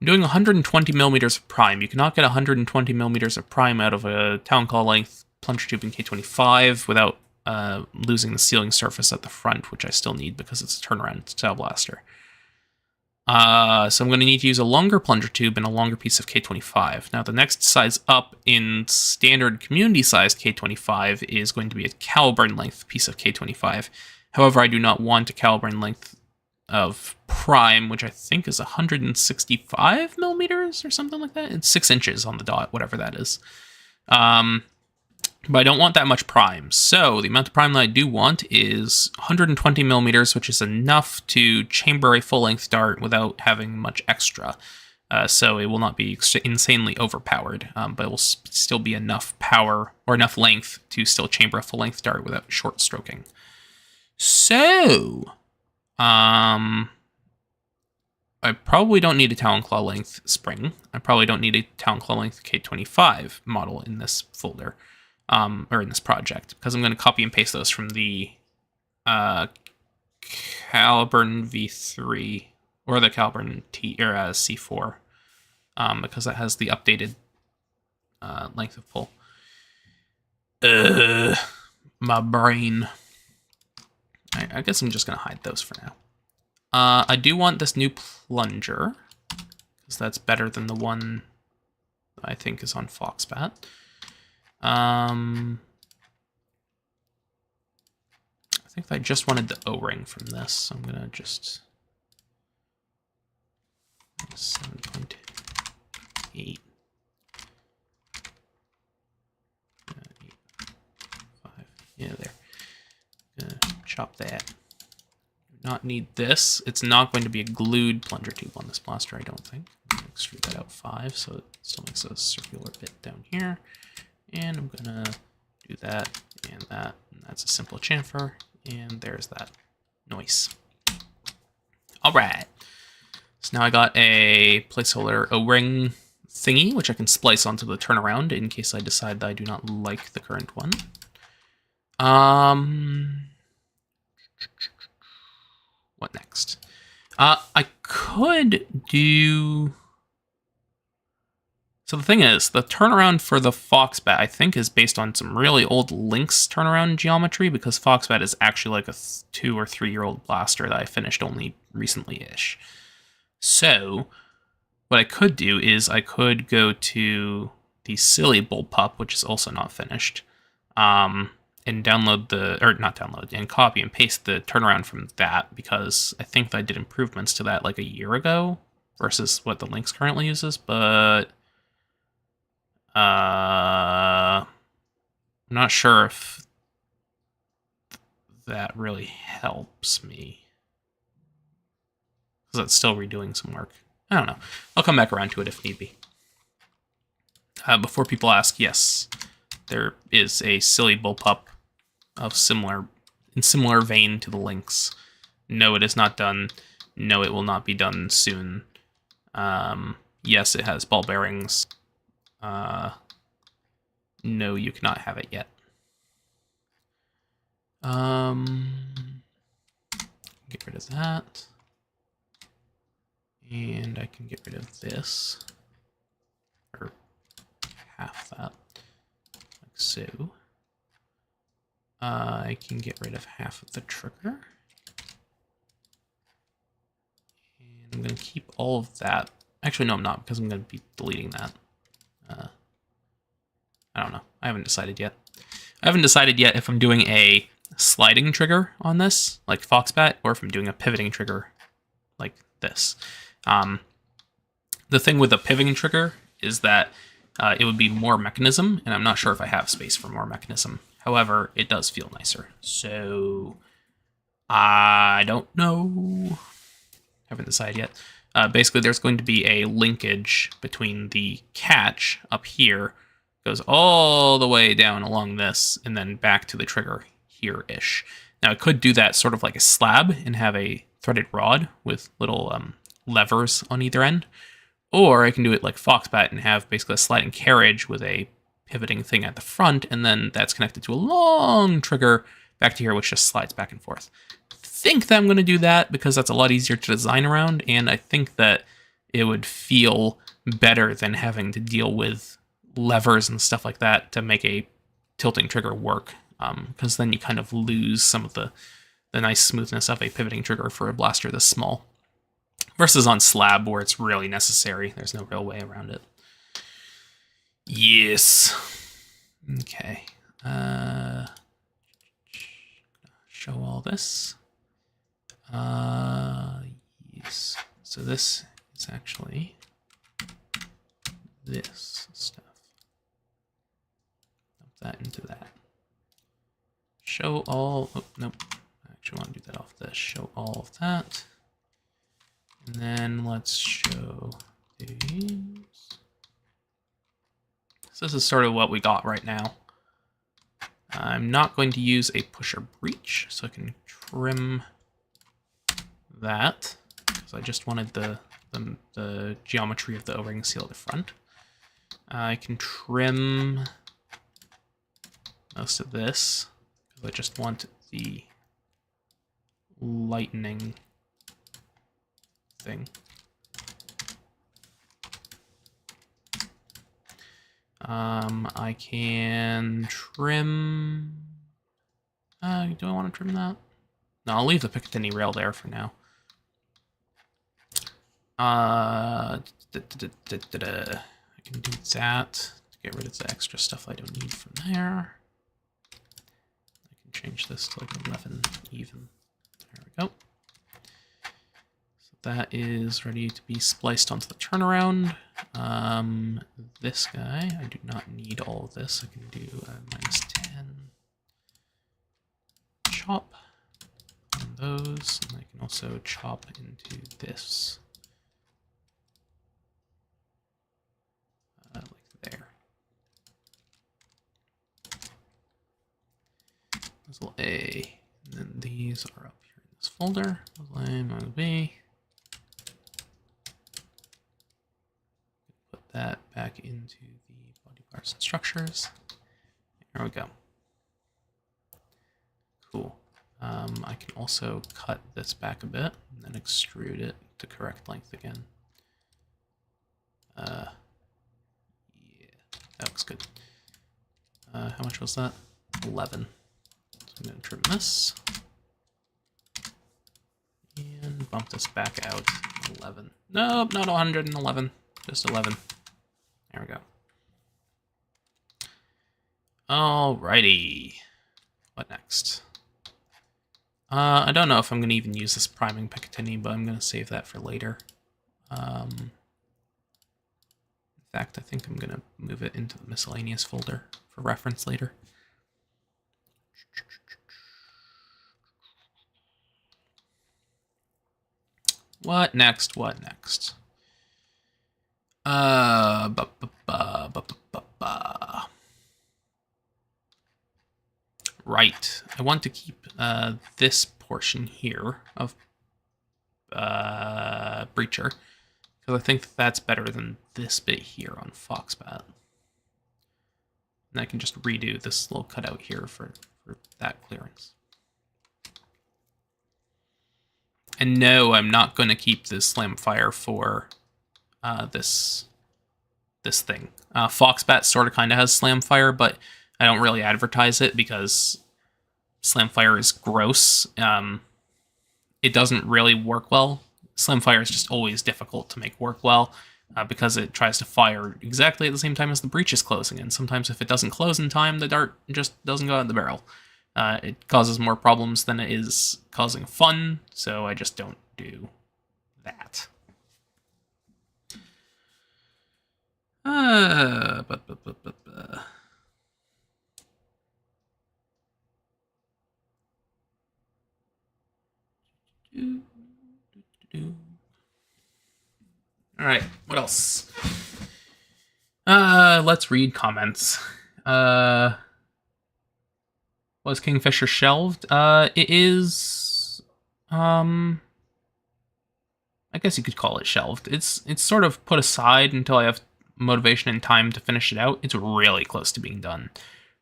doing 120 millimeters of prime. You cannot get 120 millimeters of prime out of a Town Claw length plunger tube in K25 without losing the sealing surface at the front, which I still need because it's a turnaround style blaster. So I'm going to need to use a longer plunger tube and a longer piece of K25. Now, the next size up in standard community-sized K25 is going to be a caliburn length piece of K25. However, I do not want a caliburn length of prime, which I think is 165 millimeters or something like that. It's 6 inches on the dot, whatever that is. But I don't want that much prime. So the amount of prime that I do want is 120 millimeters, which is enough to chamber a full-length dart without having much extra. So it will not be insanely overpowered, but it will still be enough power or enough length to still chamber a full-length dart without short stroking. So, I probably don't need a Talon Claw length spring. I probably don't need a Talon Claw length K25 model in this folder, or in this project, because I'm going to copy and paste those from the Caliburn V3 or the Caliburn C4, because that has the updated length of pull. My brain. I guess I'm just going to hide those for now. I do want this new plunger, because that's better than the one that I think is on Foxbat. I think I just wanted the O-ring from this, so I'm going to just... 7.8. 5. Yeah, there. Chop that. Do not need this. It's not going to be a glued plunger tube on this blaster, I don't think. I'm going to extrude that out 5, so it still makes a circular bit down here. And I'm going to do that, and that's a simple chamfer, and there's that. Nice. All right. So now I got a placeholder O-ring thingy, which I can splice onto the turnaround in case I decide that I do not like the current one. What next? I could do... So the thing is, the turnaround for the Foxbat, I think, is based on some really old Lynx turnaround geometry, because Foxbat is actually like a 2 or 3 year old blaster that I finished only recently-ish. So, what I could do is I could go to the silly Bullpup, which is also not finished, and download the, or not download, and copy and paste the turnaround from that, because I think that I did improvements to that like a year ago versus what the Lynx currently uses, but I'm not sure if that really helps me, because that's still redoing some work. I don't know. I'll come back around to it if need be. Before people ask, yes, there is a silly Bullpup of similar vein to the Lynx. No, it is not done. No, it will not be done soon. Yes, it has ball bearings. No, you cannot have it yet. Get rid of that. And I can get rid of this. Or half that. Like so. I can get rid of half of the trigger. And I'm going to keep all of that. Actually, no, I'm not, because I'm going to be deleting that. I don't know. I haven't decided yet. I haven't decided yet if I'm doing a sliding trigger on this, like Foxbat, or if I'm doing a pivoting trigger like this. The thing with a pivoting trigger is that it would be more mechanism, and I'm not sure if I have space for more mechanism. However, it does feel nicer. So, I don't know. Haven't decided yet. Basically, there's going to be a linkage between the catch up here, goes all the way down along this, and then back to the trigger here-ish. Now, I could do that sort of like a slab and have a threaded rod with little levers on either end. Or I can do it like Foxbat and have basically a sliding carriage with a pivoting thing at the front, and then that's connected to a long trigger back to here, which just slides back and forth. I think that I'm going to do that because that's a lot easier to design around, and I think that it would feel better than having to deal with levers and stuff like that to make a tilting trigger work, because then you kind of lose some of the nice smoothness of a pivoting trigger for a blaster this small. Versus on slab, where it's really necessary. There's no real way around it. Yes. Okay. Show all this. Yes. So this is actually this stuff. Dump that into that. Show all. Oh, nope. I actually want to do that off this. Show all of that. And then let's show these. So this is sort of what we got right now. I'm not going to use a pusher breach, so I can trim that because I just wanted the geometry of the O-ring seal at the front. I can trim most of this because I just want the lightning thing. I can trim... do I want to trim that? No, I'll leave the Picatinny rail there for now. I can do that to get rid of the extra stuff I don't need from there. I can change this to like 11 even. There we go. So that is ready to be spliced onto the turnaround. This guy, I do not need all of this. I can do a -10 chop on those, and I can also chop into this. Like there. Muzzle A, and then these are up here in this folder. Muzzle A, muzzle B. Put that back into the body parts and structures. There we go. Cool. I can also cut this back a bit and then extrude it to correct length again. Yeah, that looks good. How much was that? 11. So I'm going to trim this. And bump this back out. 11. Nope, not 111. Just 11. There we go. Alrighty. What next? I don't know if I'm going to even use this priming Picatinny, but I'm going to save that for later. In fact, I think I'm going to move it into the miscellaneous folder for reference later. What next? What next? Right. I want to keep this portion here of Breacher, because I think that's better than this bit here on Foxbat. And I can just redo this little cutout here for that clearance. And no, I'm not going to keep this Slamfire for this thing. Foxbat sort of kind of has Slamfire, but I don't really advertise it because Slamfire is gross. It doesn't really work well. Slamfire is just always difficult to make work well because it tries to fire exactly at the same time as the breach is closing, and sometimes if it doesn't close in time, the dart just doesn't go out the barrel. It causes more problems than it is causing fun, so I just don't do that. All right, what else? Let's read comments. Was Kingfisher shelved? It is, I guess you could call it shelved. It's sort of put aside until I have motivation and time to finish it out. It's really close to being done.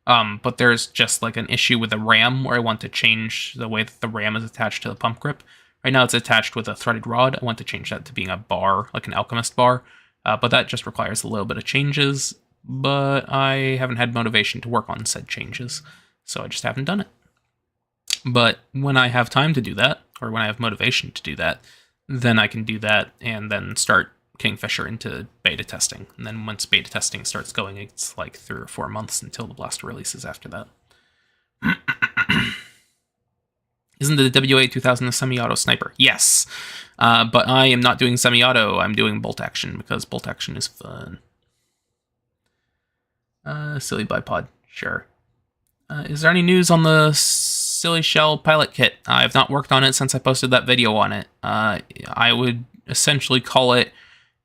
But there's just like an issue with the ram where I want to change the way that the ram is attached to the pump grip. Right now it's attached with a threaded rod. I want to change that to being a bar, like an alchemist bar. But that just requires a little bit of changes. But I haven't had motivation to work on said changes, so I just haven't done it. But when I have time to do that, or when I have motivation to do that, then I can do that and then start Kingfisher into beta testing. And then once beta testing starts going, it's like 3 or 4 months until the blaster releases after that. Isn't the WA2000 a semi-auto sniper? Yes. But I am not doing semi-auto. I'm doing bolt action because bolt action is fun. Silly bipod. Sure. Is there any news on the Silly Shell pilot kit? I've not worked on it since I posted that video on it. I would essentially call it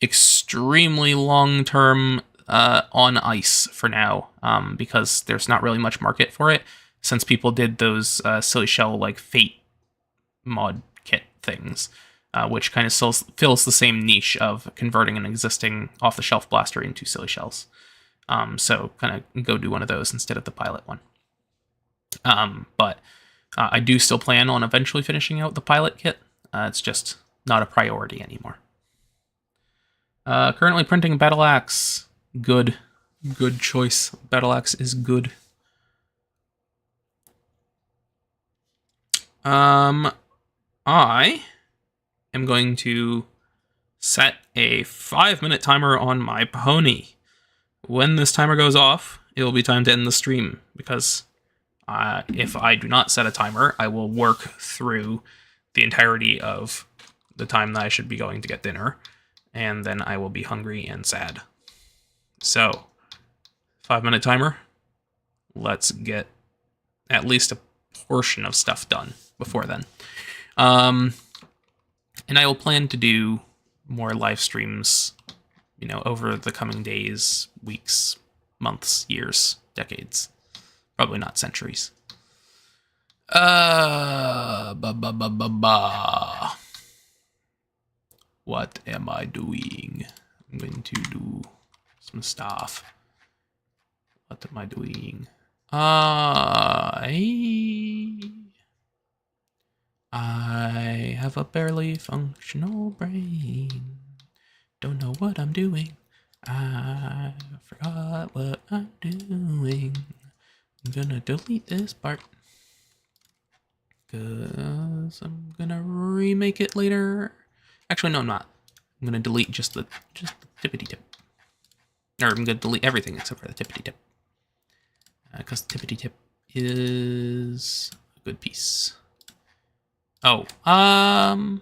extremely long-term on ice for now, because there's not really much market for it since people did those Silly Shell like Fate mod kit things, which kind of fills the same niche of converting an existing off-the-shelf blaster into Silly Shells. So kind of go do one of those instead of the pilot one. But I do still plan on eventually finishing out the pilot kit. It's just not a priority anymore. Currently printing Battle Axe. Good choice. Battle Axe is good. I am going to set a 5-minute timer on my pony. When this timer goes off, it will be time to end the stream, because if I do not set a timer, I will work through the entirety of the time that I should be going to get dinner, and then I will be hungry and sad. So, 5-minute timer. Let's get at least a portion of stuff done before then. And I will plan to do more live streams, you know, over the coming days, weeks, months, years, decades. Probably not centuries. What am I doing? I'm going to do some stuff. What am I doing? I have a barely functional brain. Don't know what I'm doing. I forgot what I'm doing. I'm gonna delete this part, because I'm gonna remake it later. Actually, no, I'm not. I'm gonna delete just the tippity tip. Or I'm gonna delete everything except for the tippity tip. Because the tippity tip is a good piece. Oh, I'm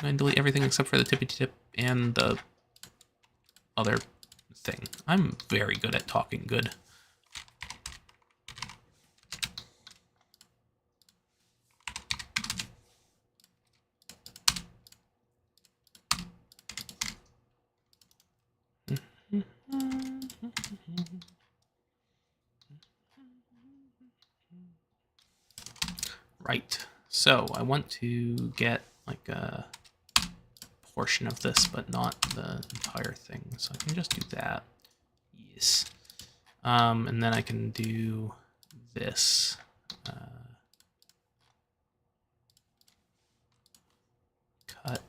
gonna delete everything except for the tippity tip and the other thing. I'm very good at talking good. Right, so I want to get like a portion of this, but not the entire thing. So I can just do that. Yes. And then I can do this. Cut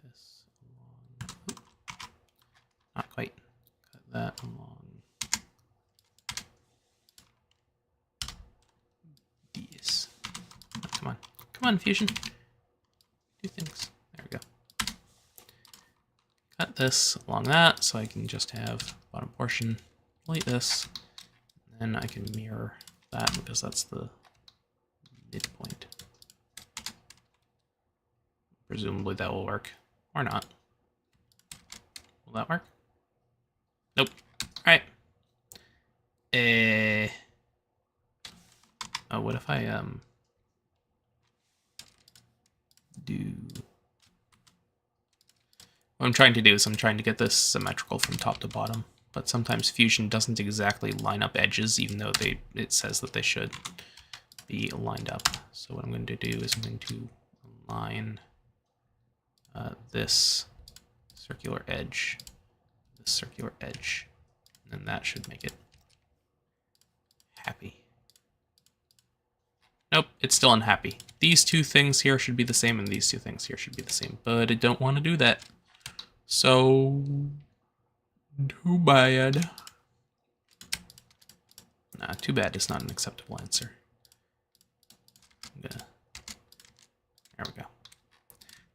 this along. Oop. Not quite. Cut that along. These. Oh, come on. Come on, Fusion. Do things. There we go. Cut this along that, so I can just have bottom portion, delete this, and then I can mirror that because that's the midpoint. Presumably that will work, or not. Will that work? Nope. Alright. Oh, what if I, do... What I'm trying to do is I'm trying to get this symmetrical from top to bottom, but sometimes Fusion doesn't exactly line up edges, even though it says that they should be lined up. So what I'm going to do is I'm going to align this circular edge, this circular edge, and then that should make it happy. Nope, it's still unhappy. These two things here should be the same, and these two things here should be the same, but I don't want to do that. So, too bad. Nah, too bad is not an acceptable answer. There we go.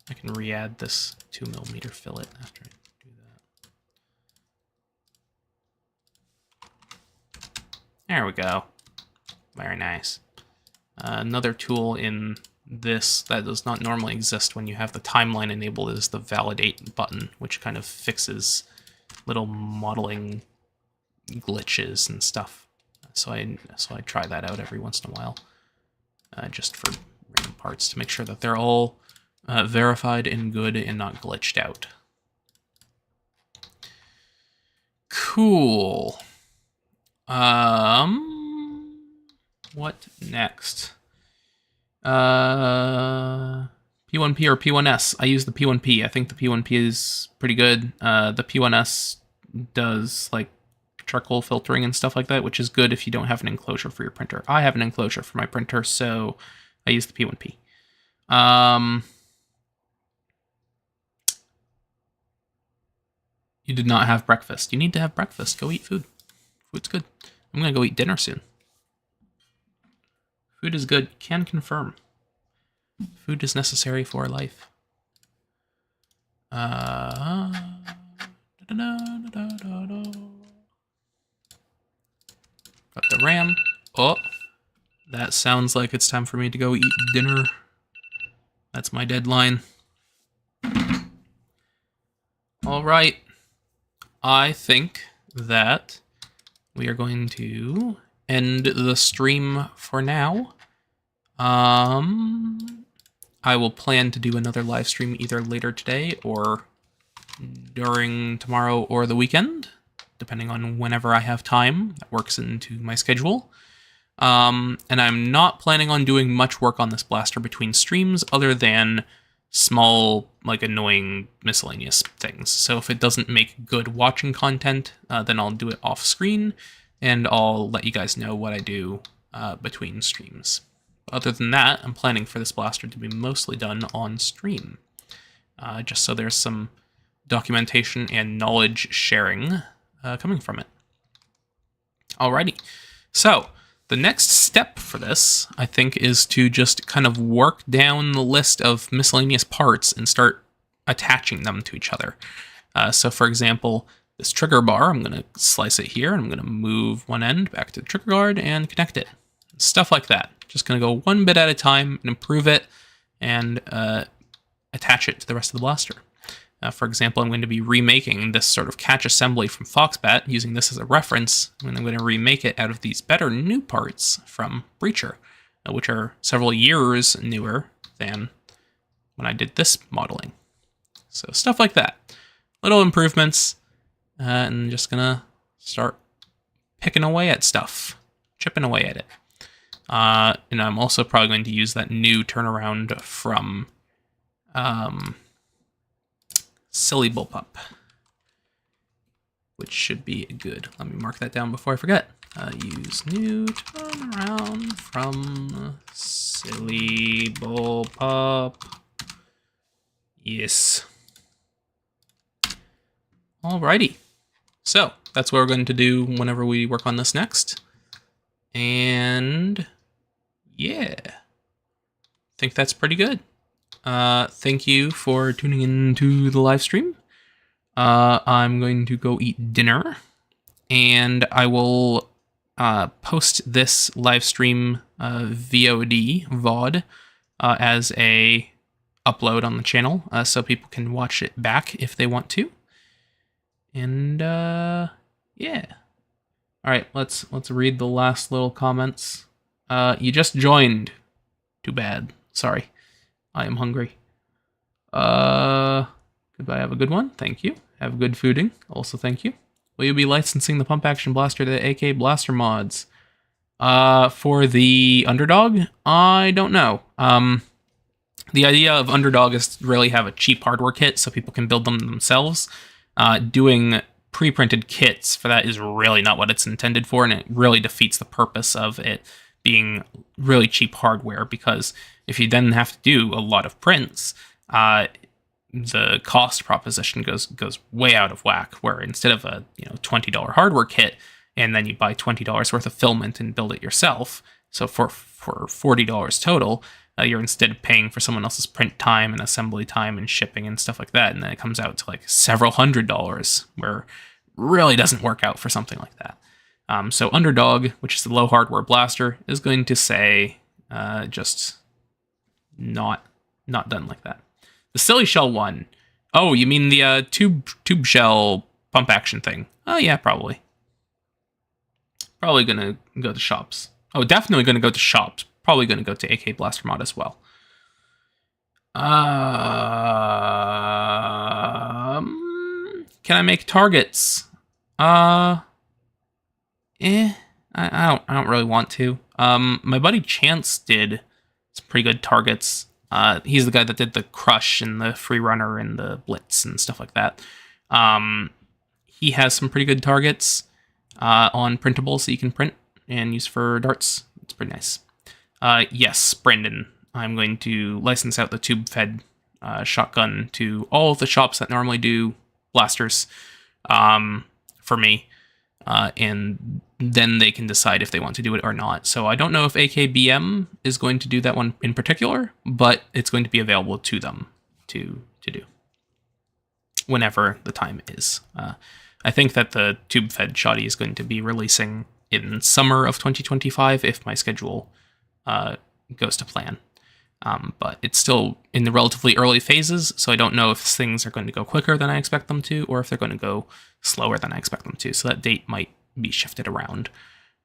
I can re-add this 2mm fillet after I do that. There we go. Very nice. Another tool in this. That does not normally exist when you have the timeline enabled as the validate button, which kind of fixes little modeling glitches and stuff. So I try that out every once in a while, just for random parts to make sure that they're all verified and good and not glitched out. Cool. What next? P1P or P1S? I use the P1P. I think the P1P is pretty good. The P1S does like charcoal filtering and stuff like that, which is good if you don't have an enclosure for your printer. I have an enclosure for my printer, so I use the P1P. You did not have breakfast. You need to have breakfast. Go eat food. Food's good. I'm going to go eat dinner soon. Food is good. Can confirm. Food is necessary for life. Got the RAM. Oh, that sounds like it's time for me to go eat dinner. That's my deadline. All right. I think that we are going to end the stream for now. I will plan to do another live stream either later today or during tomorrow or the weekend, depending on whenever I have time. That works into my schedule. And I'm not planning on doing much work on this blaster between streams other than small, like, annoying miscellaneous things. So if it doesn't make good watching content, then I'll do it off screen, and I'll let you guys know what I do between streams. Other than that, I'm planning for this blaster to be mostly done on stream, just so there's some documentation and knowledge sharing coming from it. Alrighty, so the next step for this, I think, is to just kind of work down the list of miscellaneous parts and start attaching them to each other. So for example, this trigger bar, I'm going to slice it here, and I'm going to move one end back to the trigger guard and connect it. Stuff like that. Just going to go one bit at a time and improve it and attach it to the rest of the blaster. For example, I'm going to be remaking this sort of catch assembly from Foxbat, using this as a reference, and I'm going to remake it out of these better new parts from Breacher, which are several years newer than when I did this modeling. So stuff like that. Little improvements, and just going to start picking away at stuff, chipping away at it. And I'm also probably going to use that new turnaround from Silly Bullpup, which should be good. Let me mark that down before I forget. Use new turnaround from Silly Bullpup. Yes. Alrighty. So that's what we're going to do whenever we work on this next. And yeah, I think that's pretty good. Thank you for tuning in to the live stream. I'm going to go eat dinner, and I will post this live stream VOD as a upload on the channel, so people can watch it back if they want to. And yeah. All right, let's read the last little comments. You just joined. Too bad. Sorry. I am hungry. Goodbye, have a good one. Thank you. Have good fooding. Also, thank you. Will you be licensing the pump action blaster to the AK blaster mods? For the Underdog? I don't know. The idea of Underdog is to really have a cheap hardware kit so people can build them themselves. Doing pre-printed kits for that is really not what it's intended for, and it really defeats the purpose of it being really cheap hardware, because if you then have to do a lot of prints, the cost proposition goes way out of whack, where instead of a $20 hardware kit, and then you buy $20 worth of filament and build it yourself, so for $40 total, you're instead paying for someone else's print time and assembly time and shipping and stuff like that, and then it comes out to like several $100s, where it really doesn't work out for something like that. So Underdog, which is the low hardware blaster, is going to say just not done like that. The silly shell one. Oh, you mean the tube shell pump action thing? Oh yeah, probably. Probably gonna go to shops. Oh, definitely gonna go to shops. Probably gonna go to AK Blaster Mod as well. Can I make targets? I don't really want to. My buddy Chance did some pretty good targets. He's the guy that did the Crush and the Free Runner and the Blitz and stuff like that. He has some pretty good targets on printables that you can print and use for darts. It's pretty nice. Yes, Brendan, I'm going to license out the tube-fed shotgun to all of the shops that normally do blasters for me, and then they can decide if they want to do it or not. So I don't know if AKBM is going to do that one in particular, but it's going to be available to them to do whenever the time is. I think that the tube-fed shoddy is going to be releasing in summer of 2025 if my schedule goes to plan. But it's still in the relatively early phases, so I don't know if things are going to go quicker than I expect them to, or if they're going to go slower than I expect them to. So that date might be shifted around.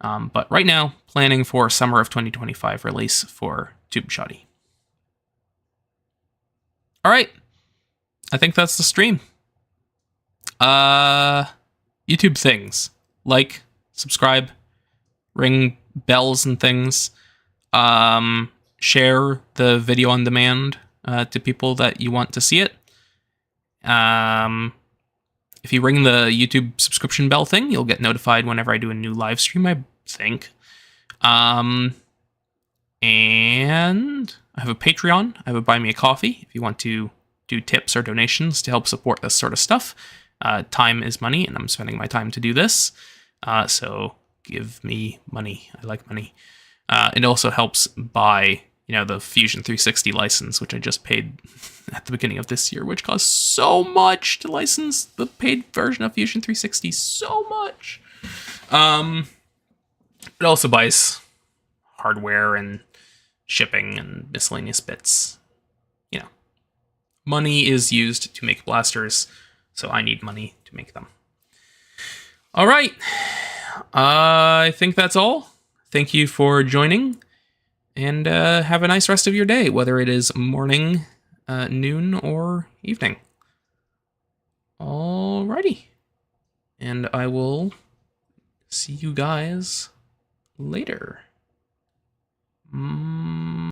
But right now, planning for summer of 2025 release for Tube Shoddy. All right, I think that's the stream. YouTube things, like, subscribe, ring bells and things. Share the video on demand to people that you want to see it. If you ring the YouTube subscription bell thing, you'll get notified whenever I do a new live stream, I think. And I have a Patreon. I have a Buy Me a Coffee if you want to do tips or donations to help support this sort of stuff. Time is money, and I'm spending my time to do this. So give me money. I like money. It also helps buy, the Fusion 360 license, which I just paid at the beginning of this year, which costs so much to license the paid version of Fusion 360. So much. It also buys hardware and shipping and miscellaneous bits. Money is used to make blasters, so I need money to make them. All right. I think that's all. Thank you for joining, and have a nice rest of your day, whether it is morning, noon, or evening. Alrighty. And I will see you guys later.